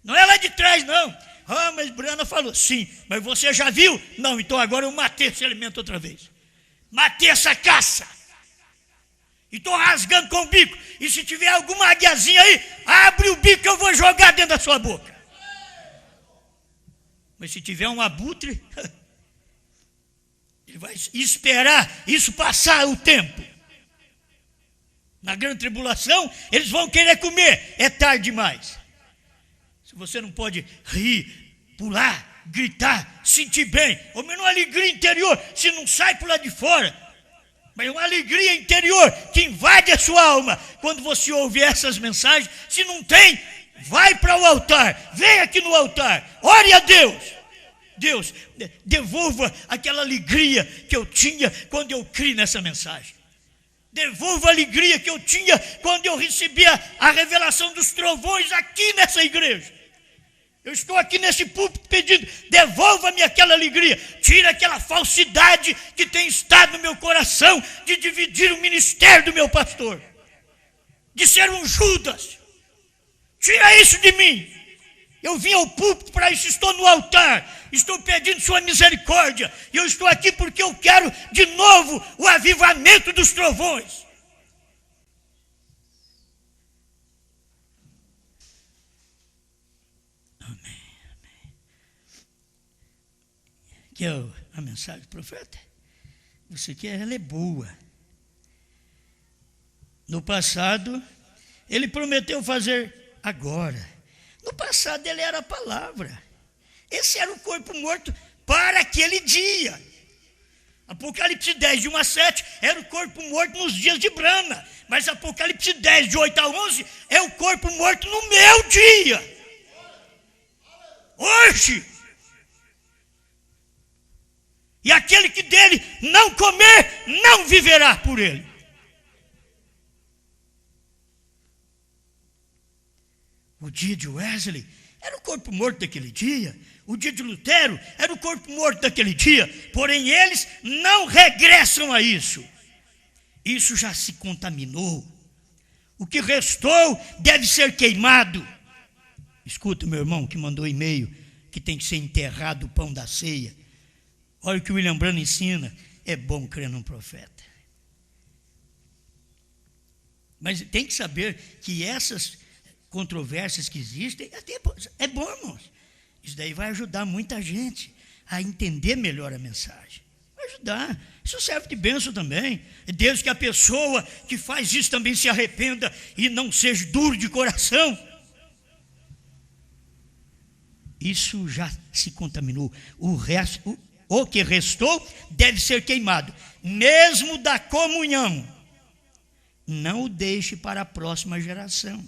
Não é lá de trás, não. Ah, mas Brana falou, sim, mas você já viu? Não, então agora eu matei esse alimento outra vez. Matei essa caça. E estou rasgando com o bico. E se tiver alguma aguiazinha aí, abre o bico que eu vou jogar dentro da sua boca. Mas se tiver um abutre, ele vai esperar isso passar o tempo. Na grande tribulação, eles vão querer comer. É tarde demais. Se você não pode rir, pular, gritar, sentir bem, ou menos uma alegria interior, se não sai por lá de fora, mas uma alegria interior que invade a sua alma, quando você ouve essas mensagens, se não tem, vai para o altar, vem aqui no altar, ore a Deus. Deus, devolva aquela alegria que eu tinha quando eu criei nessa mensagem. Devolva a alegria que eu tinha quando eu recebia a revelação dos trovões aqui nessa igreja. Eu estou aqui nesse púlpito pedindo, devolva-me aquela alegria. Tira aquela falsidade que tem estado no meu coração de dividir o ministério do meu pastor, de ser um Judas. Tira isso de mim. Eu vim ao púlpito para isso, estou no altar, estou pedindo sua misericórdia, e eu estou aqui porque eu quero de novo o avivamento dos trovões. Amém, amém. Que é a mensagem do profeta? Você quer, ela é boa. No passado, ele prometeu fazer agora. No passado ele era a palavra. Esse era o corpo morto para aquele dia. Apocalipse 10, de 1 a 7, era o corpo morto nos dias de Brana. Mas Apocalipse 10, de 8 a 11, é o corpo morto no meu dia. Hoje. E aquele que dele não comer, não viverá por ele. O dia de Wesley era o corpo morto daquele dia. O dia de Lutero era o corpo morto daquele dia. Porém, eles não regressam a isso. Isso já se contaminou. O que restou deve ser queimado. Escuta, meu irmão que mandou e-mail que tem que ser enterrado o pão da ceia. Olha o que o William Branham ensina. É bom crer num profeta. Mas tem que saber que essas controvérsias que existem, é bom, irmãos. Isso daí vai ajudar muita gente a entender melhor a mensagem. Vai ajudar. Isso serve de bênção também. Desde que a pessoa que faz isso também se arrependa e não seja duro de coração. Isso já se contaminou. O que restou deve ser queimado. Mesmo da comunhão. Não o deixe para a próxima geração.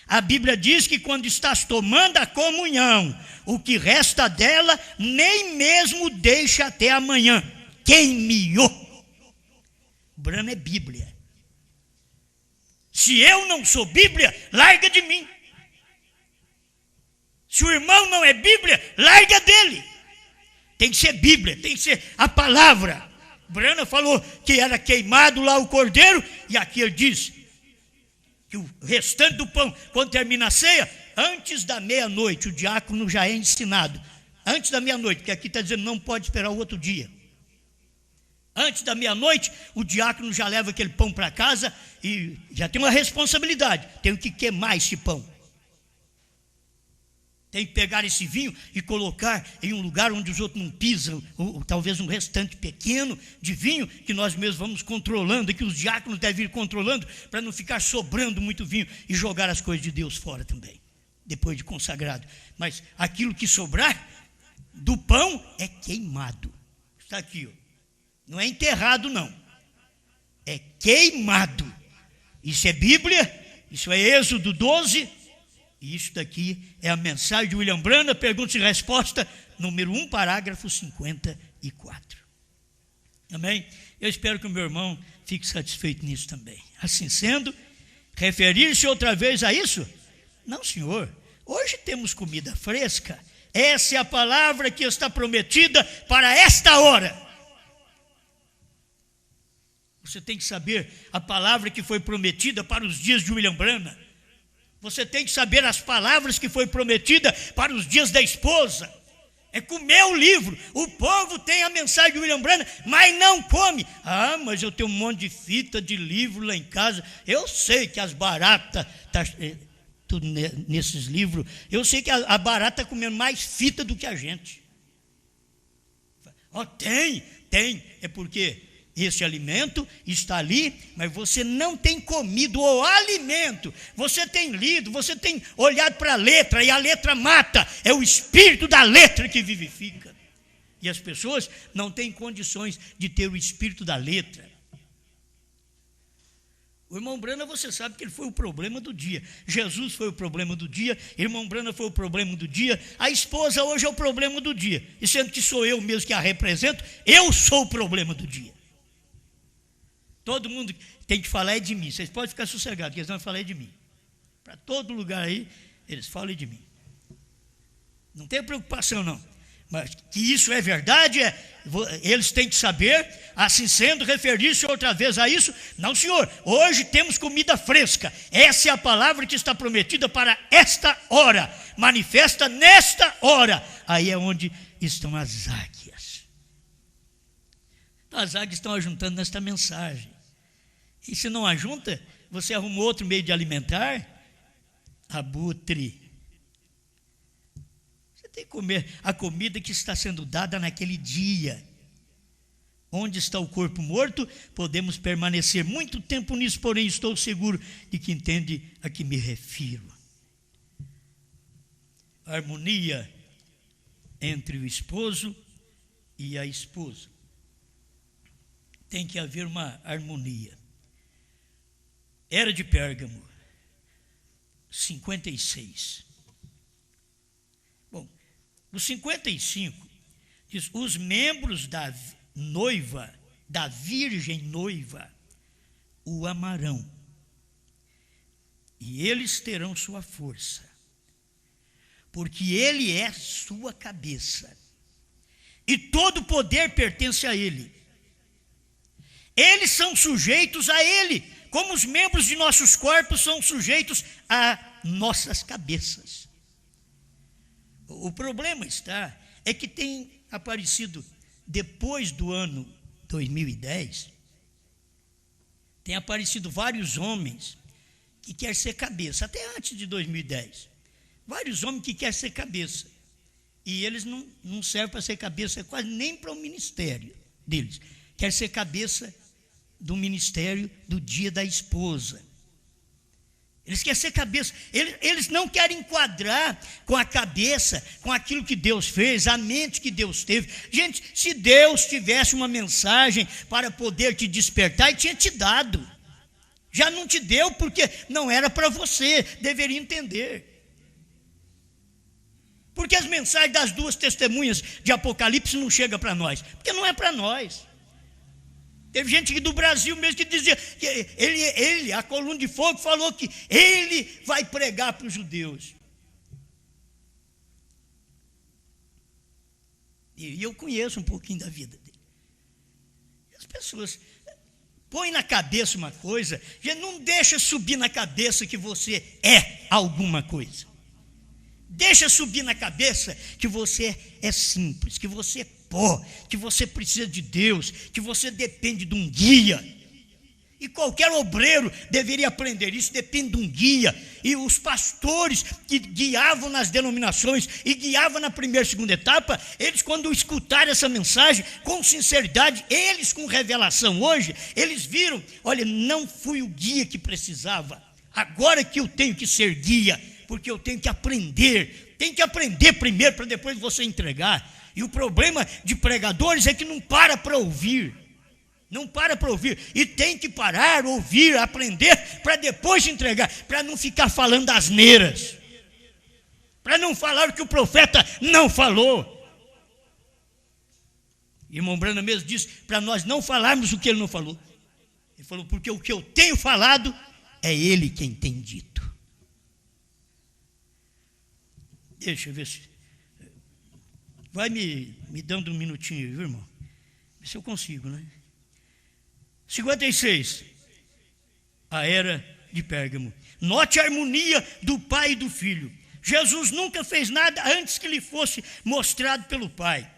A Bíblia diz que quando estás tomando a comunhão, o que resta dela, nem mesmo deixa até amanhã. Queime-o. Branham é Bíblia. Se eu não sou Bíblia, larga de mim. Se o irmão não é Bíblia, larga dele. Tem que ser Bíblia, tem que ser a palavra. Branham falou que era queimado lá o cordeiro, e aqui ele diz que o restante do pão, quando termina a ceia, antes da meia-noite, o diácono já é ensinado. Antes da meia-noite, porque aqui está dizendo não pode esperar o outro dia. Antes da meia-noite, o diácono já leva aquele pão para casa e já tem uma responsabilidade. Tem que queimar esse pão. Tem que pegar esse vinho e colocar em um lugar onde os outros não pisam, ou talvez um restante pequeno de vinho, que nós mesmos vamos controlando, e que os diáconos devem ir controlando, para não ficar sobrando muito vinho e jogar as coisas de Deus fora também, depois de consagrado. Mas aquilo que sobrar do pão é queimado. Está aqui, ó. Não é enterrado, não. É queimado. Isso é Bíblia, isso é Êxodo 12. E isso daqui é a mensagem de William Branham, pergunta e resposta, número 1, parágrafo 54. Amém? Eu espero que o meu irmão fique satisfeito nisso também. Assim sendo, referir-se outra vez a isso? Não, senhor. Hoje temos comida fresca. Essa é a palavra que está prometida para esta hora. Você tem que saber a palavra que foi prometida para os dias de William Branham. Você tem que saber as palavras que foi prometida para os dias da esposa. É comer o livro. O povo tem a mensagem de William Branham, mas não come. Ah, mas eu tenho um monte de fita de livro lá em casa. Eu sei que as baratas, tudo nesses livros, eu sei que a barata está comendo mais fita do que a gente. Oh, tem. É porque esse alimento está ali, mas você não tem comido o alimento. Você tem lido, você tem olhado para a letra, e a letra mata. É o espírito da letra que vivifica. E as pessoas não têm condições de ter o espírito da letra. O irmão Branham, você sabe que ele foi o problema do dia. Jesus foi o problema do dia. Irmão Branham foi o problema do dia. A esposa hoje é o problema do dia. E sendo que sou eu mesmo que a represento, eu sou o problema do dia. Todo mundo tem que falar é de mim. Vocês podem ficar sossegados, que eles vão falar é de mim. Para todo lugar aí, eles falam de mim. Não tem preocupação, não. Mas que isso é verdade, eles têm que saber. Assim sendo, referir-se outra vez a isso. Não, senhor, hoje temos comida fresca. Essa é a palavra que está prometida para esta hora. Manifesta nesta hora. Aí é onde estão as águias. As águias estão ajuntando nesta mensagem. E se não ajunta, você arruma outro meio de alimentar? Abutre. Você tem que comer a comida que está sendo dada naquele dia. Onde está o corpo morto, podemos permanecer muito tempo nisso, porém estou seguro de que entende a que me refiro. A harmonia entre o esposo e a esposa. tem que haver uma harmonia. Era de Pérgamo, 56. Bom, o 55 diz: os membros da noiva, da virgem noiva, o amarão, e eles terão sua força, porque ele é sua cabeça, e todo poder pertence a ele. Eles são sujeitos a ele, como os membros de nossos corpos são sujeitos a nossas cabeças. O problema é que tem aparecido, depois do ano 2010, tem aparecido vários homens que querem ser cabeça, até antes de 2010. Vários homens que querem ser cabeça. E eles não servem para ser cabeça quase nem para o ministério deles. Querem ser cabeça do ministério do dia da esposa. Eles querem ser cabeça. Eles não querem enquadrar com a cabeça, com aquilo que Deus fez, a mente que Deus teve. Gente, se Deus tivesse uma mensagem para poder te despertar, Ele tinha te dado. Já não te deu porque não era para você, deveria entender. Porque as mensagens das duas testemunhas de Apocalipse não chegam para nós? Porque não é para nós. Teve gente do Brasil mesmo que dizia que ele, a coluna de fogo, falou que ele vai pregar para os judeus. E eu conheço um pouquinho da vida dele. As pessoas põem na cabeça uma coisa, já não deixa subir na cabeça que você é alguma coisa. Deixa subir na cabeça que você é simples, que você é pó, que você precisa de Deus, que você depende de um guia. E qualquer obreiro deveria aprender isso, depende de um guia. E os pastores que guiavam nas denominações e guiavam na primeira e segunda etapa, eles, quando escutaram essa mensagem, com sinceridade, eles com revelação hoje, eles viram: olha, não fui o guia que precisava, agora que eu tenho que ser guia, porque eu tenho que aprender primeiro para depois você entregar. E o problema de pregadores é que não para ouvir. Não para ouvir. E tem que parar, ouvir, aprender, para depois entregar. Para não ficar falando asneiras. Para não falar o que o profeta não falou. Irmão Branham mesmo disse para nós não falarmos o que ele não falou. Ele falou: porque o que eu tenho falado é ele quem tem dito. Deixa eu ver se... Vai me dando um minutinho, viu, irmão? Vê se eu consigo, né? 56. A era de Pérgamo. Note a harmonia do Pai e do Filho. Jesus nunca fez nada antes que lhe fosse mostrado pelo Pai.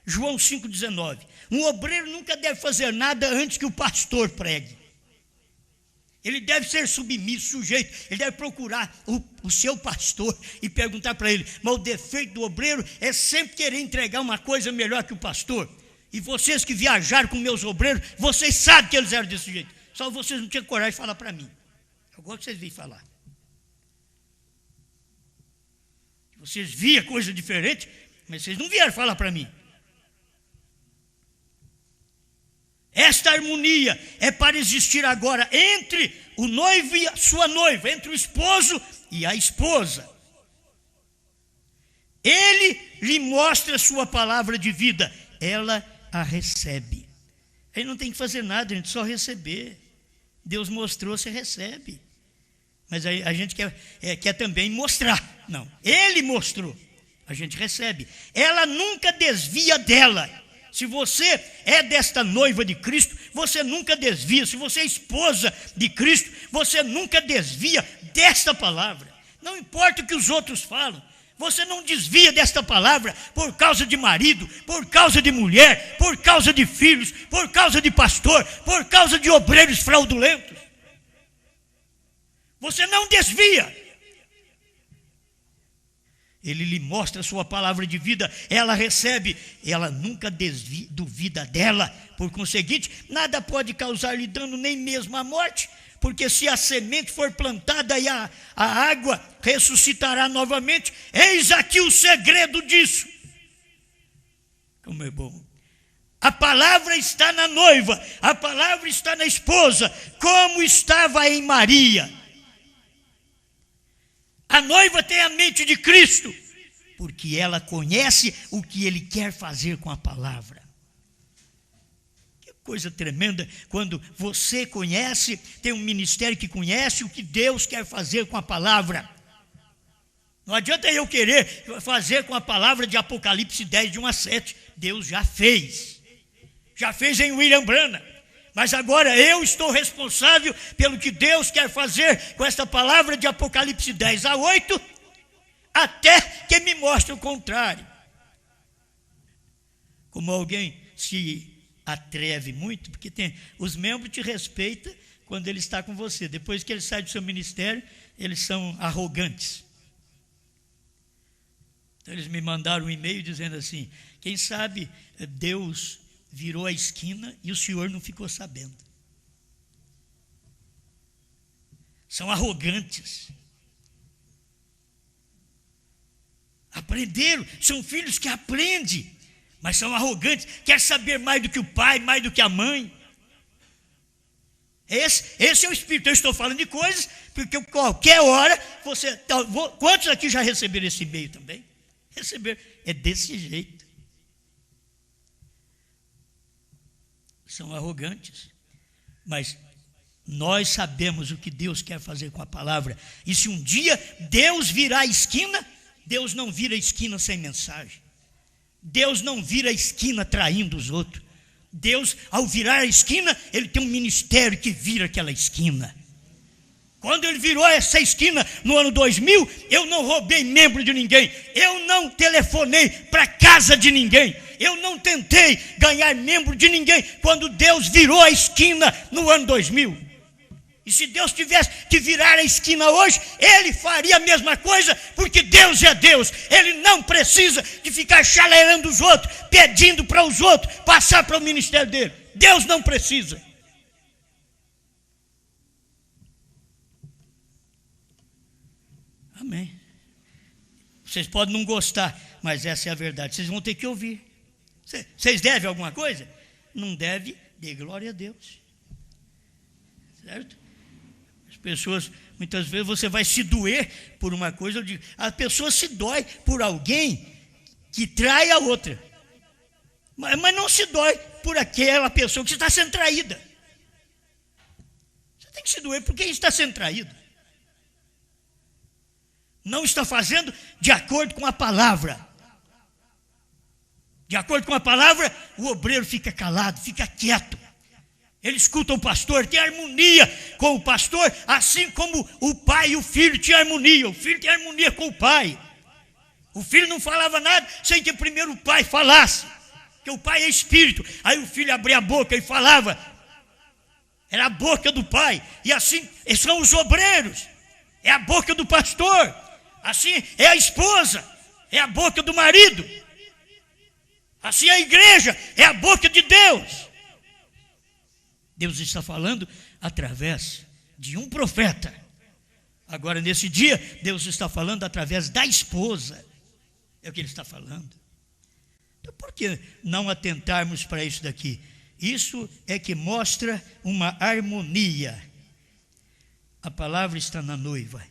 João 5,19. Um obreiro nunca deve fazer nada antes que o pastor pregue. Ele deve ser submisso, sujeito. Ele deve procurar o seu pastor e perguntar para ele. Mas o defeito do obreiro é sempre querer entregar uma coisa melhor que o pastor. E vocês que viajaram com meus obreiros, vocês sabem que eles eram desse jeito. Só vocês não tinham coragem de falar para mim. Agora vocês vêm falar. Vocês viam coisa diferente, mas vocês não vieram falar para mim. Esta harmonia é para existir agora entre o noivo e a sua noiva, entre o esposo e a esposa. Ele lhe mostra a sua palavra de vida, ela a recebe. Ele não tem que fazer nada, a gente só receber. Deus mostrou, você recebe. Mas aí a gente quer também mostrar. Não, ele mostrou, a gente recebe. Ela nunca desvia dela. Se você é desta noiva de Cristo, você nunca desvia. Se você é esposa de Cristo, você nunca desvia desta palavra. Não importa o que os outros falam, você não desvia desta palavra por causa de marido, por causa de mulher, por causa de filhos, por causa de pastor, por causa de obreiros fraudulentos. Você não desvia. Ele lhe mostra a sua palavra de vida, ela recebe, ela nunca duvida dela. Por conseguinte, nada pode causar-lhe dano, nem mesmo a morte, porque se a semente for plantada e a água ressuscitará novamente, eis aqui o segredo disso. Como é bom. A palavra está na noiva, a palavra está na esposa, como estava em Maria. A noiva tem a mente de Cristo, porque ela conhece o que Ele quer fazer com a palavra. Que coisa tremenda, quando você conhece, tem um ministério que conhece o que Deus quer fazer com a palavra. Não adianta eu querer fazer com a palavra de Apocalipse 10, de 1 a 7. Deus já fez. Já fez em William Branham. Mas agora eu estou responsável pelo que Deus quer fazer com esta palavra de Apocalipse 10 a 8, até que me mostre o contrário. Como alguém se atreve muito, porque os membros te respeitam quando ele está com você. Depois que ele sai do seu ministério, eles são arrogantes. Então eles me mandaram um e-mail dizendo assim: quem sabe Deus virou a esquina e o senhor não ficou sabendo. São arrogantes. Aprenderam, são filhos que aprendem, mas são arrogantes, quer saber mais do que o pai, mais do que a mãe. Esse é o espírito. Eu estou falando de coisas, porque qualquer hora você... Quantos aqui já receberam esse e-mail também? Receber, é desse jeito. São arrogantes, mas nós sabemos o que Deus quer fazer com a palavra. E se um dia Deus virar a esquina, Deus não vira a esquina sem mensagem. Deus não vira a esquina traindo os outros. Deus, ao virar a esquina, Ele tem um ministério que vira aquela esquina. Quando Ele virou essa esquina no ano 2000, eu não roubei membro de ninguém, eu não telefonei para casa de ninguém, eu não tentei ganhar membro de ninguém, quando Deus virou a esquina no ano 2000. E se Deus tivesse que virar a esquina hoje, Ele faria a mesma coisa, porque Deus é Deus. Ele não precisa de ficar chaleirando os outros, pedindo para os outros passar para o ministério dele. Deus não precisa. Amém. Vocês podem não gostar, mas essa é a verdade. Vocês vão ter que ouvir. Vocês devem alguma coisa? Não deve, dê glória a Deus. Certo? As pessoas, muitas vezes você vai se doer por uma coisa. Eu digo, a pessoa se dói por alguém que trai a outra. Mas não se dói por aquela pessoa que está sendo traída. Você tem que se doer por quem está sendo traído. Não está fazendo de acordo com a palavra. De acordo com a palavra, o obreiro fica calado, fica quieto. Ele escuta o pastor, tem harmonia com o pastor, assim como o pai e o filho tinham harmonia. O filho tem harmonia com o pai. O filho não falava nada sem que primeiro o pai falasse. Porque o pai é espírito. Aí o filho abria a boca e falava. Era a boca do pai. E assim são os obreiros. É a boca do pastor. Assim é a esposa, é a boca do marido. Assim a igreja é a boca de Deus. Deus está falando através de um profeta. Agora nesse dia, Deus está falando através da esposa. É o que Ele está falando. Então por que não atentarmos para isso daqui? Isso é que mostra uma harmonia. A palavra está na noiva.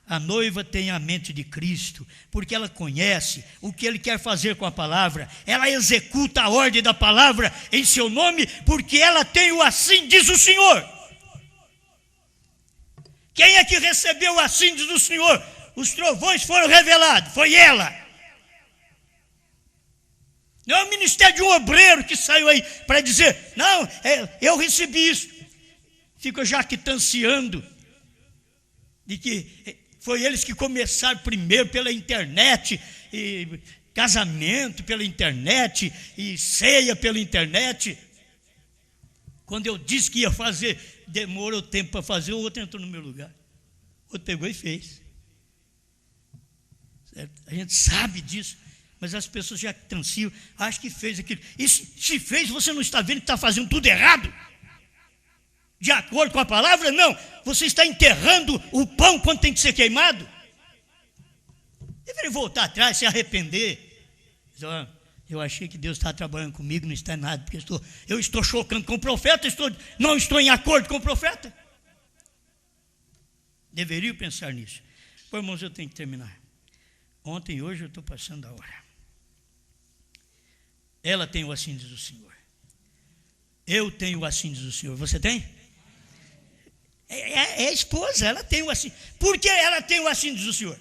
A noiva tem a mente de Cristo, porque ela conhece o que Ele quer fazer com a palavra. Ela executa a ordem da palavra em seu nome, porque ela tem o assim diz o Senhor. Quem é que recebeu o assim diz o Senhor? Os trovões foram revelados, foi ela. Não é o ministério de um obreiro que saiu aí para dizer, não, eu recebi isso. Fica jactanciando de que foi eles que começaram primeiro pela internet, e casamento pela internet, e ceia pela internet. Quando eu disse que ia fazer, demorou tempo para fazer, o outro entrou no meu lugar. O outro pegou e fez. Certo? A gente sabe disso, mas as pessoas já jactanciam, acham que fez aquilo. E se fez, você não está vendo que está fazendo tudo errado? De acordo com a palavra, não. Você está enterrando o pão quando tem que ser queimado. Deveria voltar atrás, se arrepender. Eu achei que Deus estava trabalhando comigo, não está nada, porque eu estou chocando com o profeta, não estou em acordo com o profeta. Deveria pensar nisso. Pô, irmãos, eu tenho que terminar. Ontem e hoje eu estou passando a hora. Ela tem o assim diz o Senhor. Eu tenho o assim diz o Senhor. Você tem? É a esposa, ela tem o assim. Por que ela tem o assim diz o Senhor?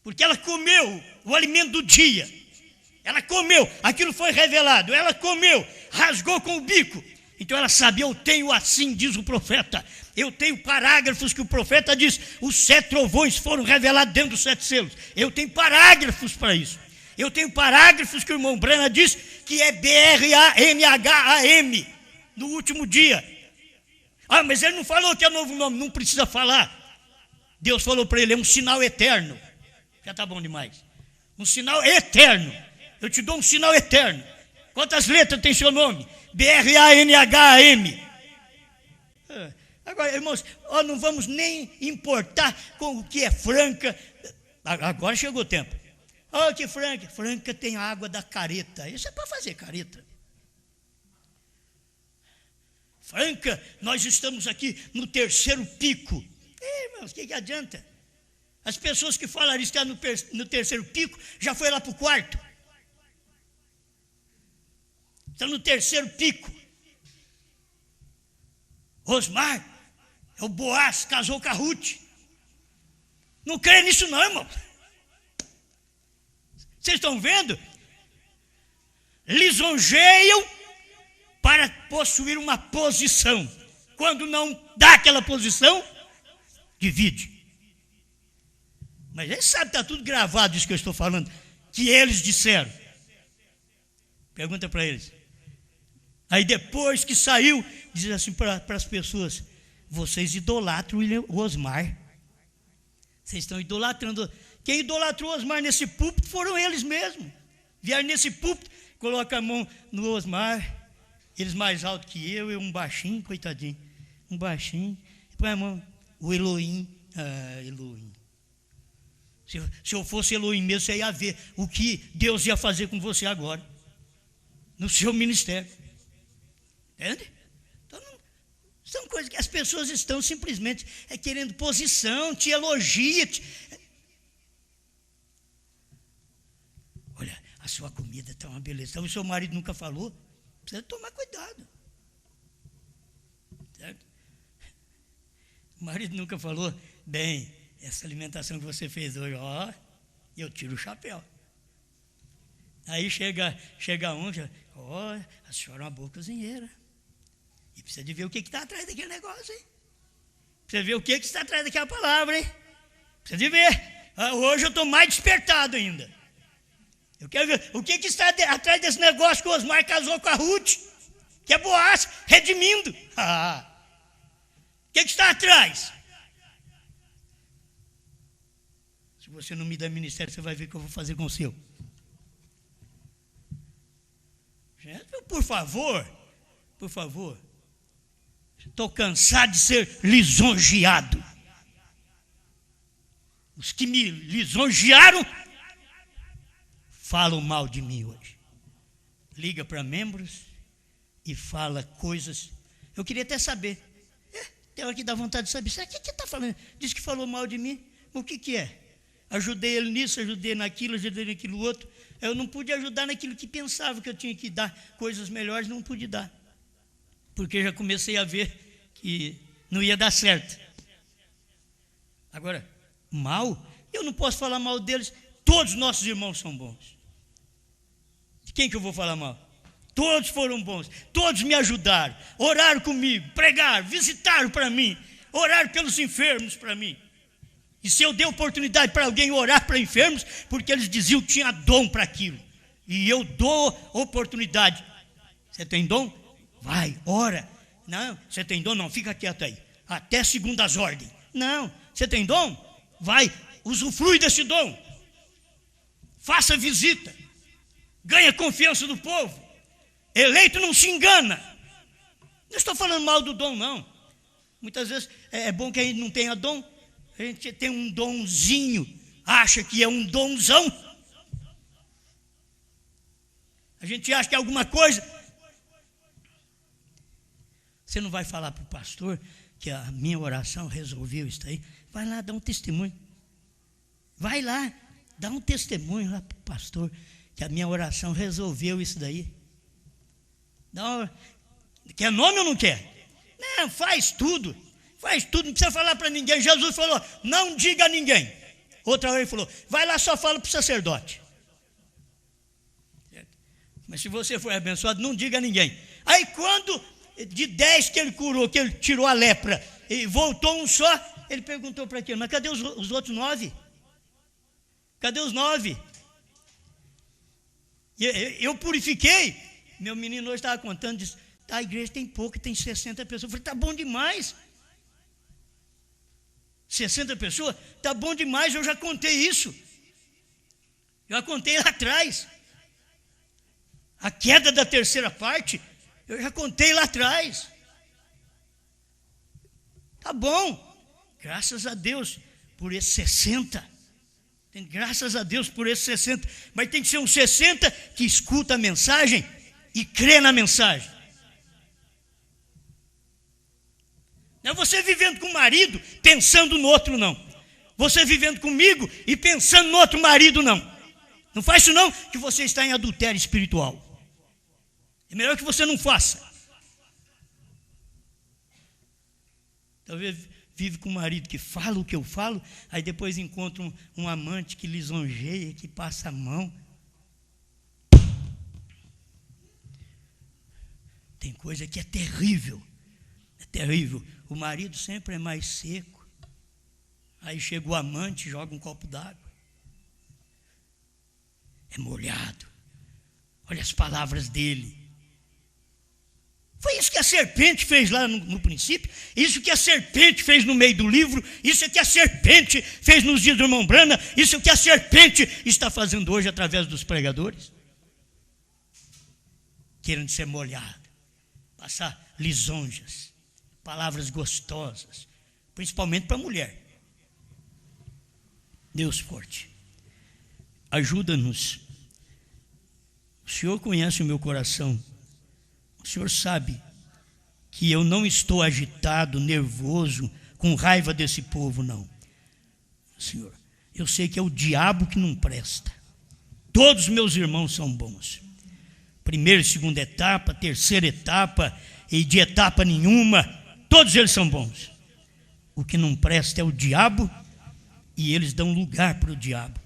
Porque ela comeu o alimento do dia. Ela comeu, aquilo foi revelado. Ela comeu, rasgou com o bico. Então ela sabe, eu tenho assim diz o profeta. Eu tenho parágrafos que o profeta diz. Os 7 trovões foram revelados dentro dos 7 selos. Eu tenho parágrafos para isso. Eu tenho parágrafos que o irmão Brana diz que é BRAMHAM no último dia. Ah, mas ele não falou que é novo nome, não precisa falar. Deus falou para ele, é um sinal eterno. Já está bom demais. Um sinal eterno. Eu te dou um sinal eterno. Quantas letras tem seu nome? BRANHAM. Agora, irmãos, não vamos nem importar com o que é Franca. Agora chegou o tempo. Que Franca. Franca tem a água da careta. Isso é para fazer careta. Franca, nós estamos aqui no 3º pico. Irmãos, o que adianta? As pessoas que falaram isso no 3º pico, já foi lá para o 4º. Estão no 3º pico. Osmar, é o Boaz, casou com a Ruth. Não creio nisso não, irmão. Vocês estão vendo? Lisonjeiam para possuir uma posição. Quando não dá aquela posição, divide. Mas eles sabem, está tudo gravado isso que eu estou falando, que eles disseram. Pergunta para eles. Aí depois que saiu, diz assim para as pessoas, vocês idolatram o Osmar. Vocês estão idolatrando. Quem idolatrou o Osmar nesse púlpito foram eles mesmos. Vieram nesse púlpito, colocam a mão no Osmar, eles mais altos que eu um baixinho, coitadinho. Um baixinho, põe a mão, o Elohim. Elohim. Se eu fosse Elohim mesmo, você ia ver o que Deus ia fazer com você agora, no seu ministério. Entende? Então, são coisas que as pessoas estão simplesmente querendo posição, te elogia. Olha, a sua comida está uma beleza. Então, o seu marido nunca falou? Precisa tomar cuidado. Certo? O marido nunca falou, bem, essa alimentação que você fez hoje, eu tiro o chapéu. Aí chega um, a senhora é uma boa cozinheira. E precisa de ver o que está atrás daquele negócio, hein? Precisa ver o que está atrás daquela palavra, hein? Precisa de ver. Hoje eu estou mais despertado ainda. Eu quero ver o que está atrás desse negócio que o Osmar casou com a Ruth, que é Boaz, redimindo. O que está atrás? Se você não me der ministério, você vai ver o que eu vou fazer com o seu. Gente, por favor, estou cansado de ser lisonjeado. Os que me lisonjearam falam mal de mim hoje. Liga para membros e fala coisas. Eu queria até saber. Tem hora que dá vontade de saber. Sabe o que está falando? Diz que falou mal de mim. O que é? Ajudei ele nisso, ajudei naquilo, ajudei naquilo outro. Eu não pude ajudar naquilo que pensava que eu tinha que dar. Coisas melhores não pude dar. Porque já comecei a ver que não ia dar certo. Agora, mal, eu não posso falar mal deles. Todos os nossos irmãos são bons. De quem que eu vou falar mal? Todos foram bons, todos me ajudaram, oraram comigo, pregaram, visitaram para mim, oraram pelos enfermos para mim. E se eu dei oportunidade para alguém orar para enfermos, porque eles diziam que tinha dom para aquilo. E eu dou oportunidade. Você tem dom? Vai, ora. Não, você tem dom? Não, fica quieto aí. Até segundas ordens. Não, você tem dom? Vai, usufrui desse dom. Faça visita. Ganha confiança do povo. Eleito não se engana. Não estou falando mal do dom, não. Muitas vezes é bom que a gente não tenha dom. A gente tem um donzinho, acha que é um donzão. A gente acha que é alguma coisa. Você não vai falar para o pastor que a minha oração resolveu isso aí? Vai lá, dá um testemunho. Vai lá, dá um testemunho lá para o pastor que a minha oração resolveu isso daí. Não, quer nome ou não quer? Não, faz tudo, não precisa falar para ninguém. Jesus falou, não diga a ninguém. Outra vez ele falou, vai lá, só fala para o sacerdote. Mas se você for abençoado, não diga a ninguém. Aí quando, de 10 que ele curou, que ele tirou a lepra, e voltou um só, ele perguntou para aquele, mas cadê os outros 9? Cadê os 9? Eu purifiquei. Meu menino hoje estava contando, disse, a igreja tem pouco, tem 60 pessoas. Eu falei, está bom demais. 60 pessoas? Está bom demais, eu já contei isso. Já contei lá atrás. A queda da terceira parte, eu já contei lá atrás. Tá bom, graças a Deus por esses 60. Graças a Deus por esses 60. Mas tem que ser um 60 que escuta a mensagem e crê na mensagem. Não é você vivendo com o marido pensando no outro, não. Você vivendo comigo e pensando no outro marido, não. Não faz isso não, que você está em adultério espiritual. É melhor que você não faça. Talvez vive com um marido que fala o que eu falo, aí depois encontra um amante que lisonjeia, que passa a mão. Tem coisa que é terrível. É terrível. O marido sempre é mais seco. Aí chega o amante e joga um copo d'água. É molhado. Olha as palavras dele. Foi isso que a serpente fez lá no princípio, isso que a serpente fez no meio do livro, isso que a serpente fez nos dias do irmão Brana, isso que a serpente está fazendo hoje através dos pregadores. Querendo ser molhado, passar lisonjas, palavras gostosas, principalmente para a mulher. Deus forte, ajuda-nos. O Senhor conhece o meu coração. O Senhor sabe que eu não estou agitado, nervoso, com raiva desse povo, não. Senhor, eu sei que é o diabo que não presta. Todos os meus irmãos são bons. Primeira e segunda etapa, terceira etapa, e de etapa nenhuma, todos eles são bons. O que não presta é o diabo, e eles dão lugar para o diabo.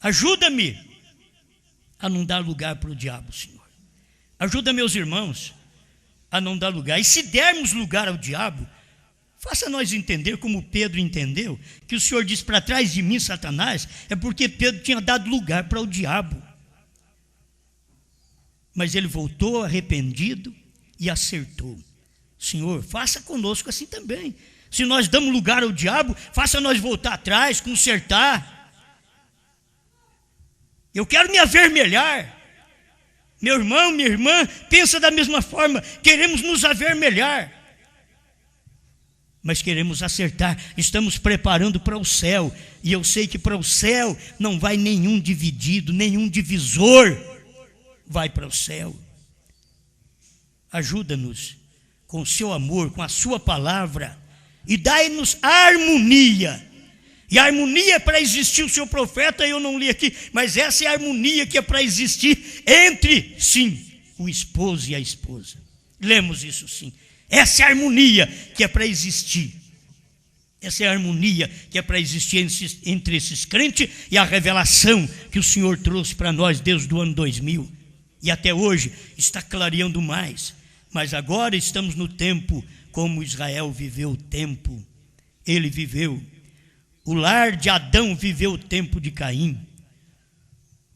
Ajuda-me a não dar lugar para o diabo, Senhor. Ajuda meus irmãos a não dar lugar. E se dermos lugar ao diabo, faça nós entender como Pedro entendeu, que o Senhor diz para trás de mim, Satanás, é porque Pedro tinha dado lugar para o diabo. Mas ele voltou arrependido e acertou. Senhor, faça conosco assim também. Se nós damos lugar ao diabo, faça nós voltar atrás, consertar. Eu quero me avermelhar. Meu irmão, minha irmã, pensa da mesma forma. Queremos nos avermelhar, mas queremos acertar. Estamos preparando para o céu. E eu sei que para o céu não vai nenhum dividido, nenhum divisor vai para o céu. Ajuda-nos com o seu amor, com a sua palavra, e dai-nos harmonia. E a harmonia é para existir. O seu profeta, eu não li aqui, mas essa é a harmonia que é para existir entre, sim, o esposo e a esposa. Lemos isso, sim. Essa é a harmonia que é para existir. Essa é a harmonia que é para existir entre esses crentes e a revelação que o Senhor trouxe para nós desde o ano 2000. E até hoje está clareando mais. Mas agora estamos no tempo como Israel viveu o tempo. Ele viveu. O lar de Adão viveu o tempo de Caim.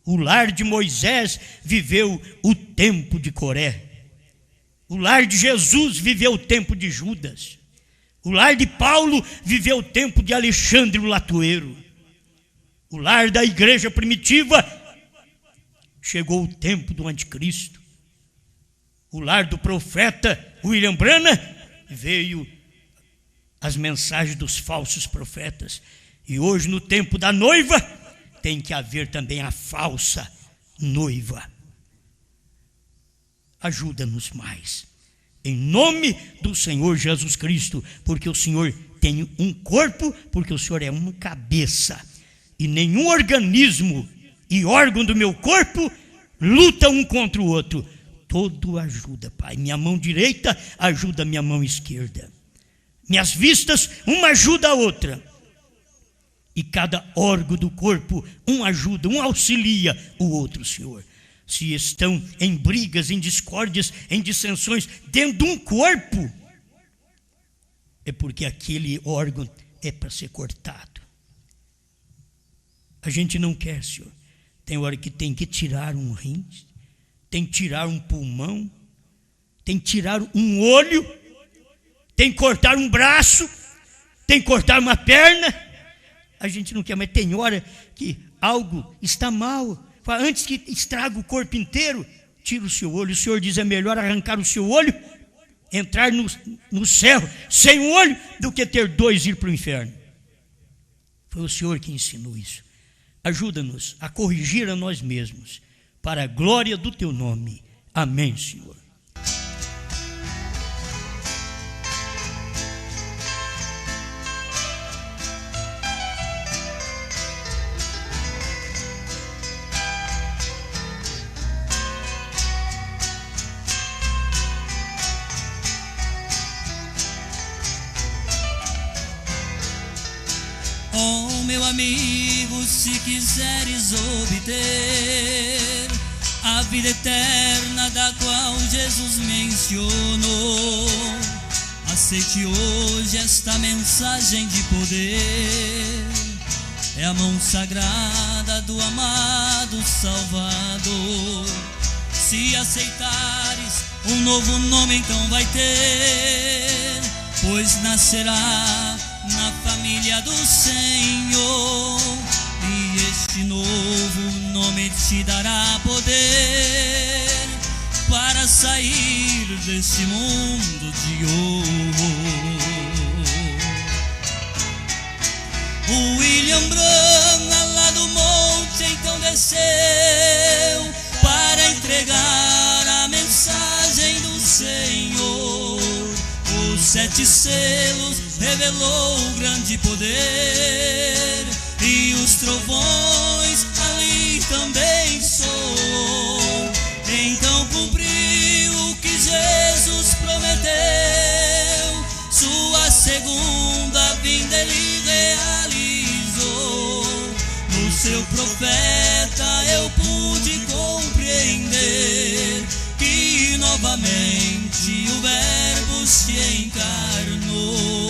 O lar de Moisés viveu o tempo de Coré. O lar de Jesus viveu o tempo de Judas. O lar de Paulo viveu o tempo de Alexandre o Latueiro. O lar da igreja primitiva chegou o tempo do anticristo. O lar do profeta William Branham veio as mensagens dos falsos profetas. E hoje, no tempo da noiva, tem que haver também a falsa noiva. ajuda-nos mais. Em nome do Senhor Jesus Cristo, porque o Senhor tem um corpo, porque o Senhor é uma cabeça. E nenhum organismo e órgão do meu corpo luta um contra o outro. Todo ajuda, Pai. Minha mão direita ajuda a minha mão esquerda. Minhas vistas, uma ajuda a outra. E cada órgão do corpo, um ajuda, um auxilia o outro, Senhor. Se estão em brigas, em discórdias, em dissensões dentro de um corpo, é porque aquele órgão é para ser cortado. A gente não quer, Senhor. Tem hora que tem que tirar um rim, tem que tirar um pulmão, tem que tirar um olho, tem que cortar um braço, tem que cortar uma perna. A gente não quer, mas tem hora que algo está mal. Antes que estrague o corpo inteiro, tira o seu olho. O Senhor diz, é melhor arrancar o seu olho, entrar no céu sem um olho, do que ter dois e ir para o inferno. Foi o Senhor que ensinou isso. Ajuda-nos a corrigir a nós mesmos, para a glória do teu nome. Amém, Senhor. Oh, meu amigo, se quiseres obter a vida eterna da qual Jesus mencionou, aceite hoje esta mensagem de poder. É a mão sagrada do amado Salvador. Se aceitares, um novo nome então vai ter, pois nascerá na família do Senhor, e este novo nome te dará poder para sair desse mundo de horror. O William Branham lá do monte então desceu para entregar a mensagem do Senhor. Os 7 selos revelou o grande poder, e os trovões ali também soou. Então cumpriu o que Jesus prometeu, sua segunda vinda ele realizou. No seu profeta eu pude compreender que novamente o Verbo se encarnou.